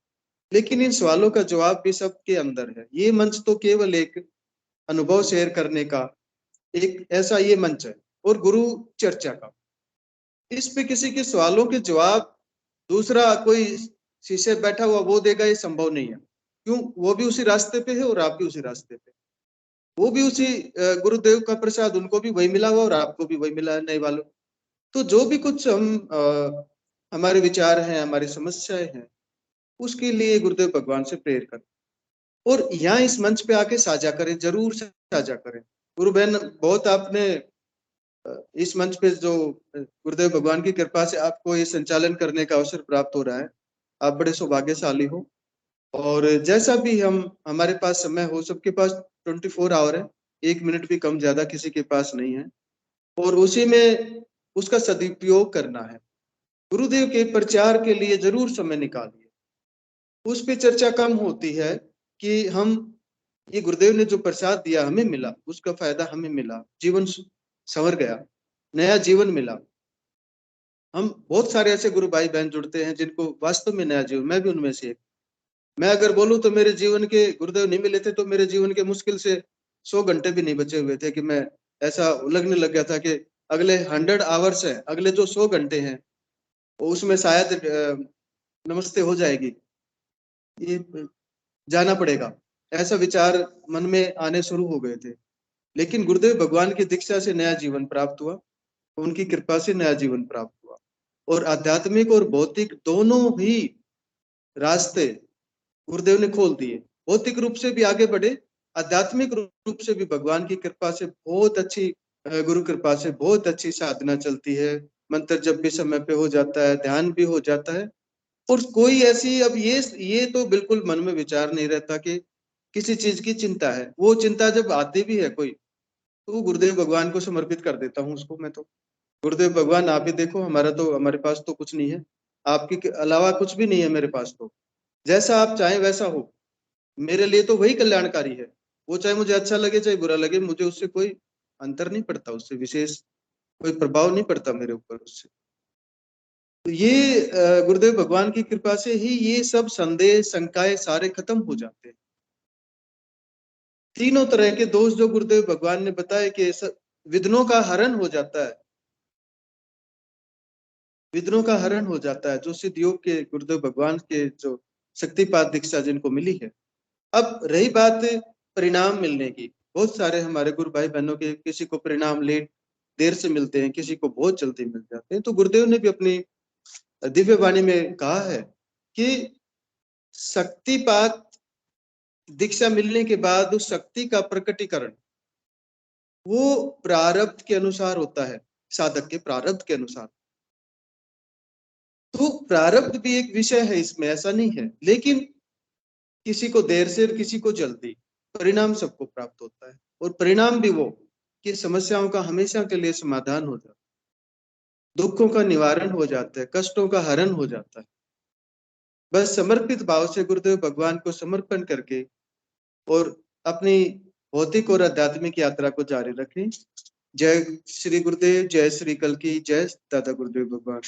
लेकिन इन सवालों का जवाब भी सबके अंदर है। ये मंच तो केवल एक अनुभव शेयर करने का एक ऐसा ये मंच है, और गुरु चर्चा का। इस पे किसी के सवालों के जवाब दूसरा कोई शीशे बैठा हुआ वो देगा, ये संभव नहीं है। क्यों? वो भी उसी रास्ते पे है और आप भी उसी रास्ते पे। वो भी उसी गुरुदेव का प्रसाद, उनको भी वही मिला हुआ और आपको भी वही मिला है नए वालों। तो जो भी कुछ हम हमारे विचार हैं, हमारी समस्याएं हैं, उसके लिए गुरुदेव भगवान से प्रेयर करें और यहाँ इस मंच पे आके साझा करें, जरूर साझा करें। गुरु बहन बहुत आपने इस मंच पे जो गुरुदेव भगवान की कृपा से आपको ये संचालन करने का अवसर प्राप्त हो रहा है, आप बड़े सौभाग्यशाली हो। और जैसा भी हमारे पास समय हो, सबके पास 24 आवर है, 1 मिनट भी कम ज्यादा किसी के पास नहीं है, और उसी में उसका सदुपयोग करना है। गुरुदेव के प्रचार के लिए जरूर समय निकालिए। उस पे चर्चा कम होती है कि हम ये गुरुदेव ने जो प्रसाद दिया हमें मिला, उसका फायदा हमें मिला, जीवन संवर गया, नया जीवन मिला। हम बहुत सारे ऐसे गुरु भाई बहन जुड़ते हैं जिनको वास्तव में नया जीवन, मैं भी उनमें से एक। मैं अगर बोलूं तो मेरे जीवन के गुरुदेव नहीं मिले थे तो मेरे जीवन के मुश्किल से 100 घंटे भी नहीं बचे हुए थे कि मैं ऐसा लगने लग गया था कि अगले 100 आवर्स है, अगले जो 100 घंटे हैं उसमें शायद नमस्ते हो जाएगी, ये जाना पड़ेगा, ऐसा विचार मन में आने शुरू हो गए थे। लेकिन गुरुदेव भगवान की दीक्षा से नया जीवन प्राप्त हुआ, उनकी कृपा से नया जीवन प्राप्त हुआ, और आध्यात्मिक और भौतिक दोनों ही रास्ते गुरुदेव ने खोल दिए। भौतिक रूप से भी आगे बढ़े, आध्यात्मिक रूप से भी भगवान की कृपा से बहुत अच्छी, गुरु कृपा से बहुत अच्छी साधना चलती है। मंत्र जब भी समय पे हो जाता है, ध्यान भी हो जाता है, और कोई ऐसी अब ये तो बिल्कुल मन में विचार नहीं रहता कि किसी चीज की चिंता है। वो चिंता जब आती भी है कोई, तो गुरुदेव भगवान को समर्पित कर देता हूँ उसको मैं तो। गुरुदेव भगवान आप ही देखो, हमारे पास तो कुछ नहीं है, आपके अलावा कुछ भी नहीं है मेरे पास। तो जैसा आप चाहें वैसा हो, मेरे लिए तो वही कल्याणकारी है। वो चाहे मुझे अच्छा लगे चाहे बुरा लगे, मुझे उससे कोई अंतर नहीं पड़ता, उससे विशेष कोई प्रभाव नहीं पड़ता मेरे ऊपर उससे। तो ये गुरुदेव भगवान की कृपा से ही ये सब संदेह शंकाएं सारे खत्म हो जाते हैं। तीनों तरह के दोष जो गुरुदेव भगवान ने बताए कि विघ्नों का हरण हो जाता है, विघ्नों का हरण हो जाता है, जो सिद्ध योग के गुरुदेव भगवान के जो शक्तिपात दीक्षा जिनको मिली है। अब रही बात परिणाम मिलने की, बहुत सारे हमारे गुरु भाई बहनों के किसी को परिणाम लेट देर से मिलते हैं, किसी को बहुत जल्दी मिल जाते हैं। तो गुरुदेव ने भी अपनी दिव्य वाणी में कहा है कि शक्तिपात दीक्षा मिलने के बाद उस शक्ति का प्रकटीकरण वो प्रारब्ध के अनुसार होता है, साधक के प्रारब्ध के अनुसार। तो प्रारब्ध भी एक विषय है इसमें, ऐसा नहीं है, लेकिन किसी को देर से और किसी को जल्दी, परिणाम सबको प्राप्त होता है। और परिणाम भी वो कि समस्याओं का हमेशा के लिए समाधान हो जाता है, दुखों का निवारण हो जाता है, कष्टों का हरण हो जाता है। बस समर्पित भाव से गुरुदेव भगवान को समर्पण करके और अपनी भौतिक और आध्यात्मिक यात्रा को जारी रखें। जय श्री गुरुदेव, जय श्री कल की, जय दादा गुरुदेव भगवान।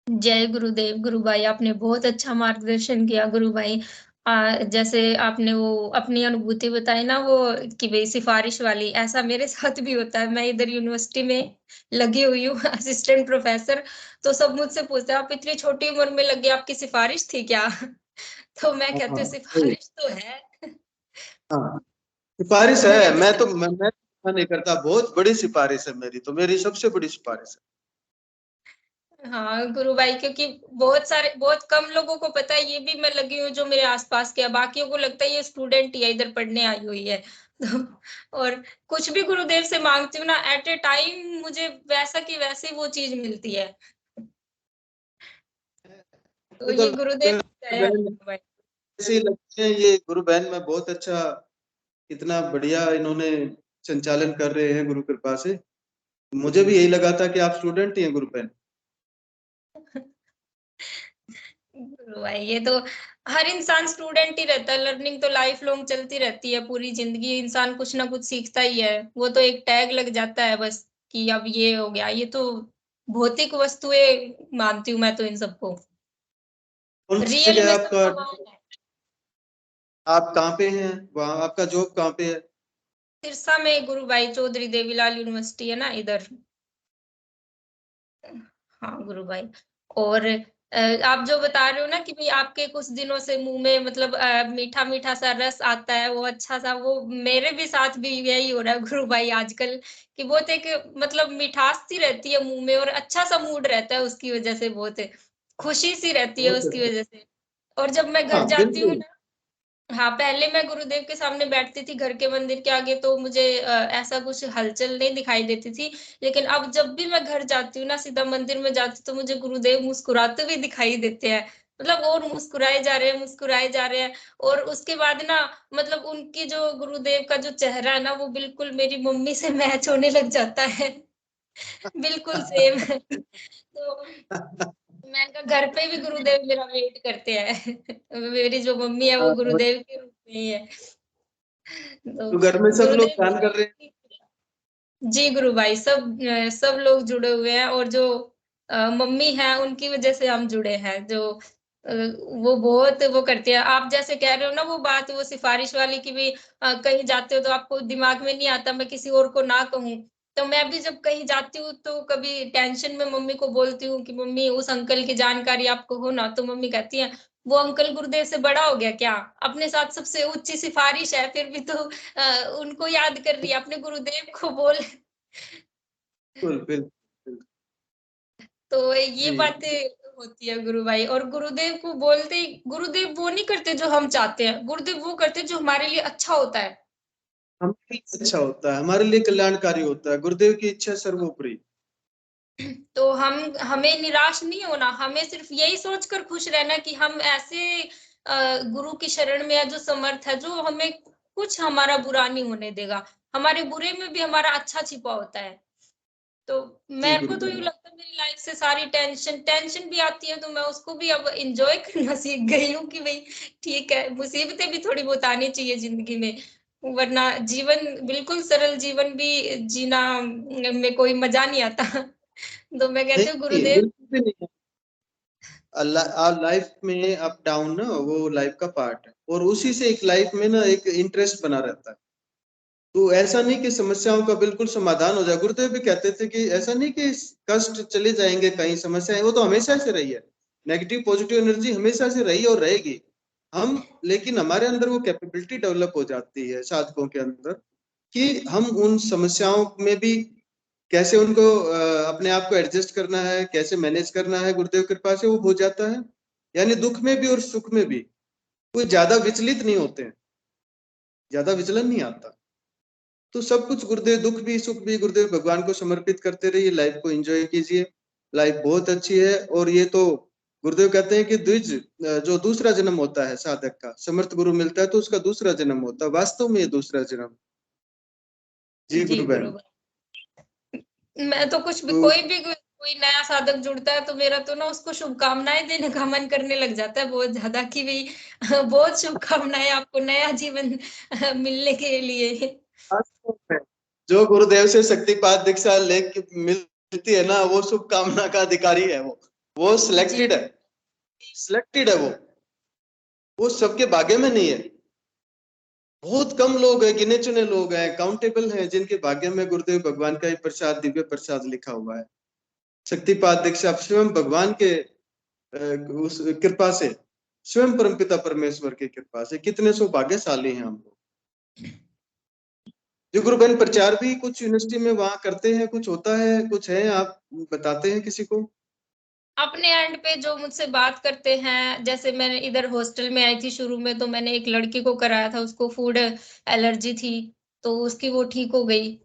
जय गुरुदेव। गुरु भाई आपने बहुत अच्छा मार्गदर्शन किया गुरु भाई। जैसे आपने वो अपनी अनुभूति बताई ना वो कि भई सिफ़ारिश वाली, ऐसा मेरे साथ भी होता है। मैं इधर यूनिवर्सिटी में लगी हुई हूँ असिस्टेंट प्रोफ़ेसर, तो सब मुझसे पूछते हैं, "आप इतनी छोटी उम्र में लगी, आपकी सिफ़ारिश थी क्या?" तो मैं कहती हूँ, हाँ सही। "सिफ़ारिश तो है।" हाँ सिफारिश मैं है, कहती मैं नहीं करता, बहुत बड़ी सिफारिश है मेरी, तो मेरी सबसे बड़ी सिफारिश है। हाँ, गुरु भाई क्योंकि बहुत कम लोगों को पता है ये भी मैं लगी हूँ जो मेरे आस-पास के हैं, बाकियों को लगता है ये स्टूडेंट ही है, इधर पढ़ने आई हुई है। तो और कुछ भी गुरुदेव से माँगती हूँ ना एट अ टाइम मुझे वैसा की वैसी वो चीज़ मिलती है। तो मुझे तो ये गुरुदेव की दया है बहन गुरु भाई। ऐसे ही लगते हैं, ये गुरु बहन में बहुत अच्छा, इतना बढ़िया इन्होंने संचालन कर रहे हैं गुरु कृपा से। मुझे भी यही लगा था कि आप स्टूडेंट ही हैं गुरु बहन। गुरु भाई ये तो हर इंसान स्टूडेंट ही रहता है, लर्निंग तो लाइफ लॉन्ग चलती रहती है, पूरी ज़िंदगी इंसान कुछ ना कुछ सीखता ही है। वो तो एक टैग लग जाता है बस कि अब ये हो गया, ये तो भौतिक वस्तुएँ मानती हूँ मैं तो इन सबको। कौन सी रियल जगह में है सब आपका? हवाएँ हैं। आप कहाँ पे हैं? वहाँ आपका जॉब कहाँ पे है? सिरसा में गुरु भाई चौधरी देवीलाल यूनिवर्सिटी है ना इधर। हाँ, गुरु भाई और आप जो बता रहे हो ना कि भई आपके कुछ दिनों से मुँह में मतलब मीठा-मीठा सा रस आता है, वो अच्छा-सा वो मेरे भी साथ भी यही हो रहा है गुरु भाई आजकल कि बहुत एक मतलब मिठास-सी रहती है मुँह में और अच्छा-सा मूड रहता है उसकी वज़ह से बहुत खुशी-सी रहती है बहुत उसकी अच्छा। वज़ह से। और जब मैं घर हाँ जाती हूँ बिल्कुल। ना हाँ, पहले मैं गुरुदेव के सामने बैठती थी घर के मंदिर के आगे तो मुझे ऐसा कुछ हलचल नहीं दिखाई देती थी। लेकिन अब जब भी मैं घर जाती हूँ ना सीधा मंदिर में जाती हूँ तो मुझे गुरुदेव मुस्कुराते हुए दिखाई देते हैं। मतलब और मुस्कुराए जा रहे हैं और उसके बाद ना मतलब उनकी जो गुरुदेव का जो चेहरा है ना वो बिल्कुल मेरी मम्मी से मैच होने लग जाता है। बिल्कुल सेम तो मैंने कहा घर पे भी गुरुदेव मेरा वेट करते हैं। मेरी जो मम्मी है वो गुरुदेव के रूप में ही है। तो तो घर में सब लोग गुरुदेव ध्यान कर रहे हैं? जी गुरु भाई सब लोग जुड़े हुए हैं और जो मम्मी हैं उनकी वजह से हम जुड़े हैं जो वो बहुत वो करती है आप जैसे कह रहे हो ना वो बात वो सिफारिश वाली की भी कहीं जाते हो तो आपको दिमाग में नहीं आता मैं किसी और को ना कहूँ तो मैं भी जब कहीं जाती हूँ तो कभी टेंशन में मम्मी को बोलती हूँ कि मम्मी उस अंकल की जानकारी आपको हो ना तो मम्मी कहती है वो अंकल गुरुदेव से बड़ा हो गया क्या अपने साथ सबसे ऊंची सिफारिश है फिर भी तो उनको याद कर रही है अपने गुरुदेव को बोल बिल्कुल, बिल्कुल। तो ये जी, बातें होती है गुरु भाई और गुरुदेव को बोलते ही गुरुदेव वो नहीं करते जो हम चाहते हैं गुरुदेव वो करते हैं जो हमारे लिए अच्छा होता है हमारे लिए अच्छा होता है, हमारे लिए कल्याणकारी होता है, गुरुदेव की इच्छा सर्वोपरि। तो हम हमें निराश नहीं होना हमें सिर्फ यही सोचकर खुश रहना कि हम ऐसे गुरु की शरण में है जो समर्थ है जो हमें कुछ हमारा बुरा नहीं होने देगा हमारे बुरे में भी हमारा अच्छा छिपा होता है तो जी मेरे को तो यूँ गुरुदेव। लगता है मेरी लाइफ से सारी टेंशन भी आती है तो मैं उसको भी अब एन्जॉय करना सीख गई हूँ कि भई ठीक है, मुसीबतें भी थोड़ी बहुत आनी चाहिए ज़िंदगी में, वरना जीवन बिल्कुल सरल जीवन भी जीना में कोई मज़ा नहीं आता। तो मैं कहती हूँ नहीं, गुरुदेव बिल्कुल भी नहीं। लाइफ में अप डाउन ना वो लाइफ का पार्ट है और उसी से एक लाइफ में ना एक इंटरेस्ट बना रहता है। तो ऐसा नहीं कि समस्याओं का बिल्कुल समाधान हो जाए। गुरुदेव भी कहते थे कि ऐसा नहीं कि कष्ट चले जाएंगे, कहीं समस्याएं वो तो हमेशा से रही है। नेगेटिव पॉजिटिव एनर्जी हमेशा से रही और रहेगी। हम लेकिन हमारे अंदर वो कैपेबिलिटी डेवलप हो जाती है साधकों के अंदर कि हम उन समस्याओं में भी कैसे उनको अपने आप को एडजस्ट करना है, कैसे मैनेज करना है, गुरुदेव कृपा से वो हो जाता है। यानी दुख में भी और सुख में भी कोई ज्यादा विचलित नहीं होते हैं, ज्यादा विचलन नहीं आता। तो सब कुछ गुरुदेव, दुख भी सुख भी गुरुदेव भगवान को समर्पित करते रहिए, लाइफ को एंजॉय कीजिए। लाइफ बहुत अच्छी है और ये तो गुरुदेव कहते हैं कि द्विज जो दूसरा जन्म होता है साधक का, समर्थ गुरु मिलता है तो उसका दूसरा जन्म होता है, वास्तव में ये दूसरा जन्म। जी जी, गुरु बहन। मैं तो कुछ भी तो कोई नया साधक जुड़ता है तो मेरा तो ना उसको शुभकामनाएँ देने का मन करने लग जाता है बहुत ज़्यादा कि भई बहुत शुभकामनाएँ आपको नया जीवन मिलने के लिए। वास्तव में जो गुरुदेव से शक्तिपात दीक्षा लेके मिलती है ना वो शुभकामना का अधिकारी है वो जी। सिलेक्टेड है, सिलेक्टेड है वो वो सबके भाग्य में नहीं है। बहुत कम लोग हैं, गिने चुने लोग हैं, काउंटेबल हैं, जिनके भाग्य में गुरुदेव भगवान का ही प्रसाद, दिव्य प्रसाद लिखा हुआ है। शक्तिपात दीक्षा आप स्वयं भगवान के उस कृपा से, स्वयं परमपिता परमेश्वर की कृपा से कितने सौभाग्यशाली हैं हम लोग। जो गुरु बहन प्रचार भी कुछ यूनिवर्सिटी में वहां करते हैं, कुछ होता है, कुछ है, आप बताते हैं किसी को? अपने एंड पे जो मुझसे बात करते हैं, जैसे मैंने इधर हॉस्टल में आई थी शुरू में, तो मैंने एक लड़की को कराया था, उसको फूड एलर्जी थी, तो उसकी वो ठीक हो गई।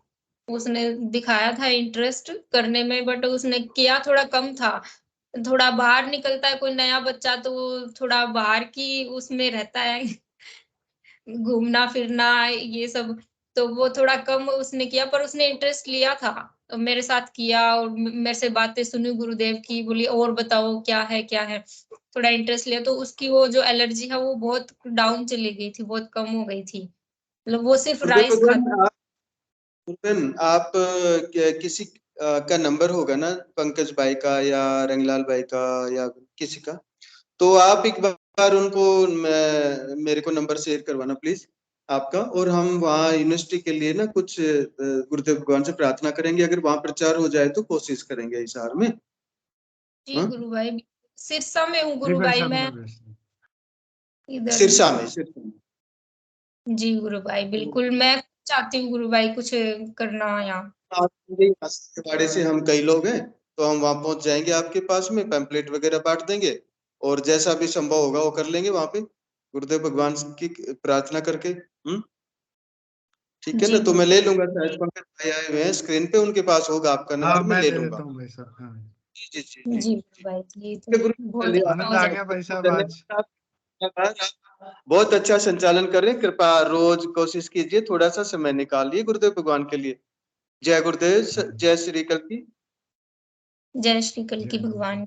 उसने दिखाया था इंटरेस्ट करने में, बट उसने किया थोड़ा कम था। थोड़ा बाहर निकलता है कोई नया बच्चा तो वो थोड़ा बाहर की उसमें रहता है घूमना फिरना ये सब, तो वो थोड़ा कम उसने किया, पर उसने इंटरेस्ट लिया था। मेरे साथ किया और मेरे से बातें सुनी गुरुदेव की, बोली और बताओ क्या है क्या है, थोड़ा इंटरेस्ट लिया, तो उसकी वो जो एलर्जी है वो बहुत डाउन चली गई थी, बहुत कम हो गई थी, मतलब वो सिर्फ गुरुदेव राइस भगवान खाती। आप किसी का नंबर होगा ना, पंकज भाई का या रंगलाल भाई का या किसी का, तो आप एक बार उनको मेरे को नंबर शेयर करवाना प्लीज आपका, और हम वहाँ यूनिवर्सिटी के लिए ना कुछ गुरुदेव भगवान से प्रार्थना करेंगे। अगर वहाँ प्रचार हो जाए तो कोशिश करेंगे हिसार में। जी हाँ? गुरु भाई, सिरसा में हूँ जी गुरु भाई भाई साहब, मैं, मैं व्यस्त हूँ। इधर। सिरसा में, सिरसा में। जी गुरु भाई, बिल्कुल मैं चाहती हूँ गुरु भाई कुछ करना यहाँ। बाड़े से हम कई लोग हैं, तो हम वहां पहुंच जाएंगे आपके पास में, पैम्पलेट वगैरह बांट देंगे, और जैसा भी संभव होगा वो कर लेंगे वहां पे गुरुदेव भगवान की प्रार्थना करके। ठीक है ना? जी तो गुरु मैं ले लूंगा, शायद पंकज भाई आए हुए हैं स्क्रीन पे, उनके पास होगा आपका हाँ, नंबर, मैं मैं ले दे लूंगा। देता हूँ भाई साहब। हाँ, जी जी जी जी जी जी। गुरु भाई, ये ठीक है तो गुरु, बहुत चलिए अच्छा आनंद हो आ जाए। गया भाई साहब आज। धन्यवाद आप बहुत अच्छा संचालन कर रहे हैं। कृपा रोज कोशिश कीजिए, थोड़ा सा समय निकालिए गुरुदेव भगवान के लिए। जय गुरुदेव, जय श्री कल की। जय श्री कल जय की गुरुदेव। भगवान।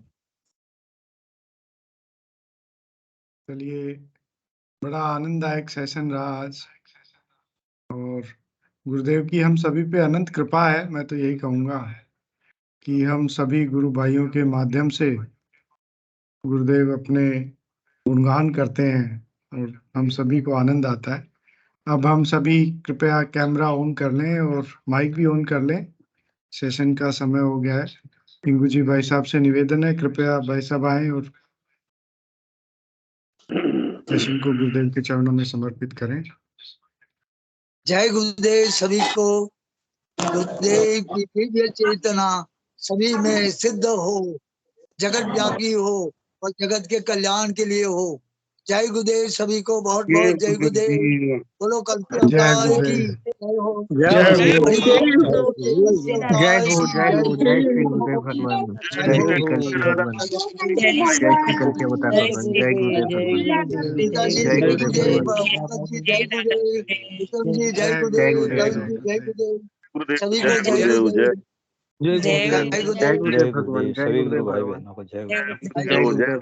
चलिए, बड़ा आनंददायक सेशन रहा आज, और गुरुदेव की हम सभी पे अनंत कृपा है। मैं तो यही कहूँगा कि हम सभी गुरु भाइयों के माध्यम से गुरुदेव अपने गुणगान करते हैं और हम सभी को आनंद आता है। अब हम सभी कृपया कैमरा ऑन कर लें और माइक भी ऑन कर लें, सेशन का समय हो गया है। पिंगू जी भाई साहब से निवेदन है, कृपया भाई साहब आएं और सेशन को गुरुदेव के चरणों में समर्पित करें। जय गुरुदेव सभी को। गुरुदेव की दिव्य चेतना सभी में सिद्ध हो, जगत व्यापी हो और जगत के कल्याण के लिए हो। जय गुरुदेव सभी को, बहुत बहुत जय गुरुदेव। बोलो कल की जय अवतार की गुरुदेव। जय हो। जय जय गुरुदेव। अवतार की जय जय हो, जय श्री गुरुदेव भगवान, जय श्री कल की भगवान, जय श्री कल के अवतार भगवान, जय गुरुदेव भगवान, पिताजी जय जय गुरुदेव गुरुदेव, भगवान, पंकज जी जय गुरुदेव, विक्रम जी जय जय जय गुरुदेव, गुरुदेव। गुरुदेव ललित जय जी भगवान, जय गुरुदेव। गुरुदेव, सभी जय को जय गुरुदेव, गुरुदेव। जय जय गुरुदेव। जय गुरुदेव भगवान, जय जय गुरुदेव गुरुदेव, भगवान, सभी गुरु भाई बहनों को जय गुरुदेव। जय जय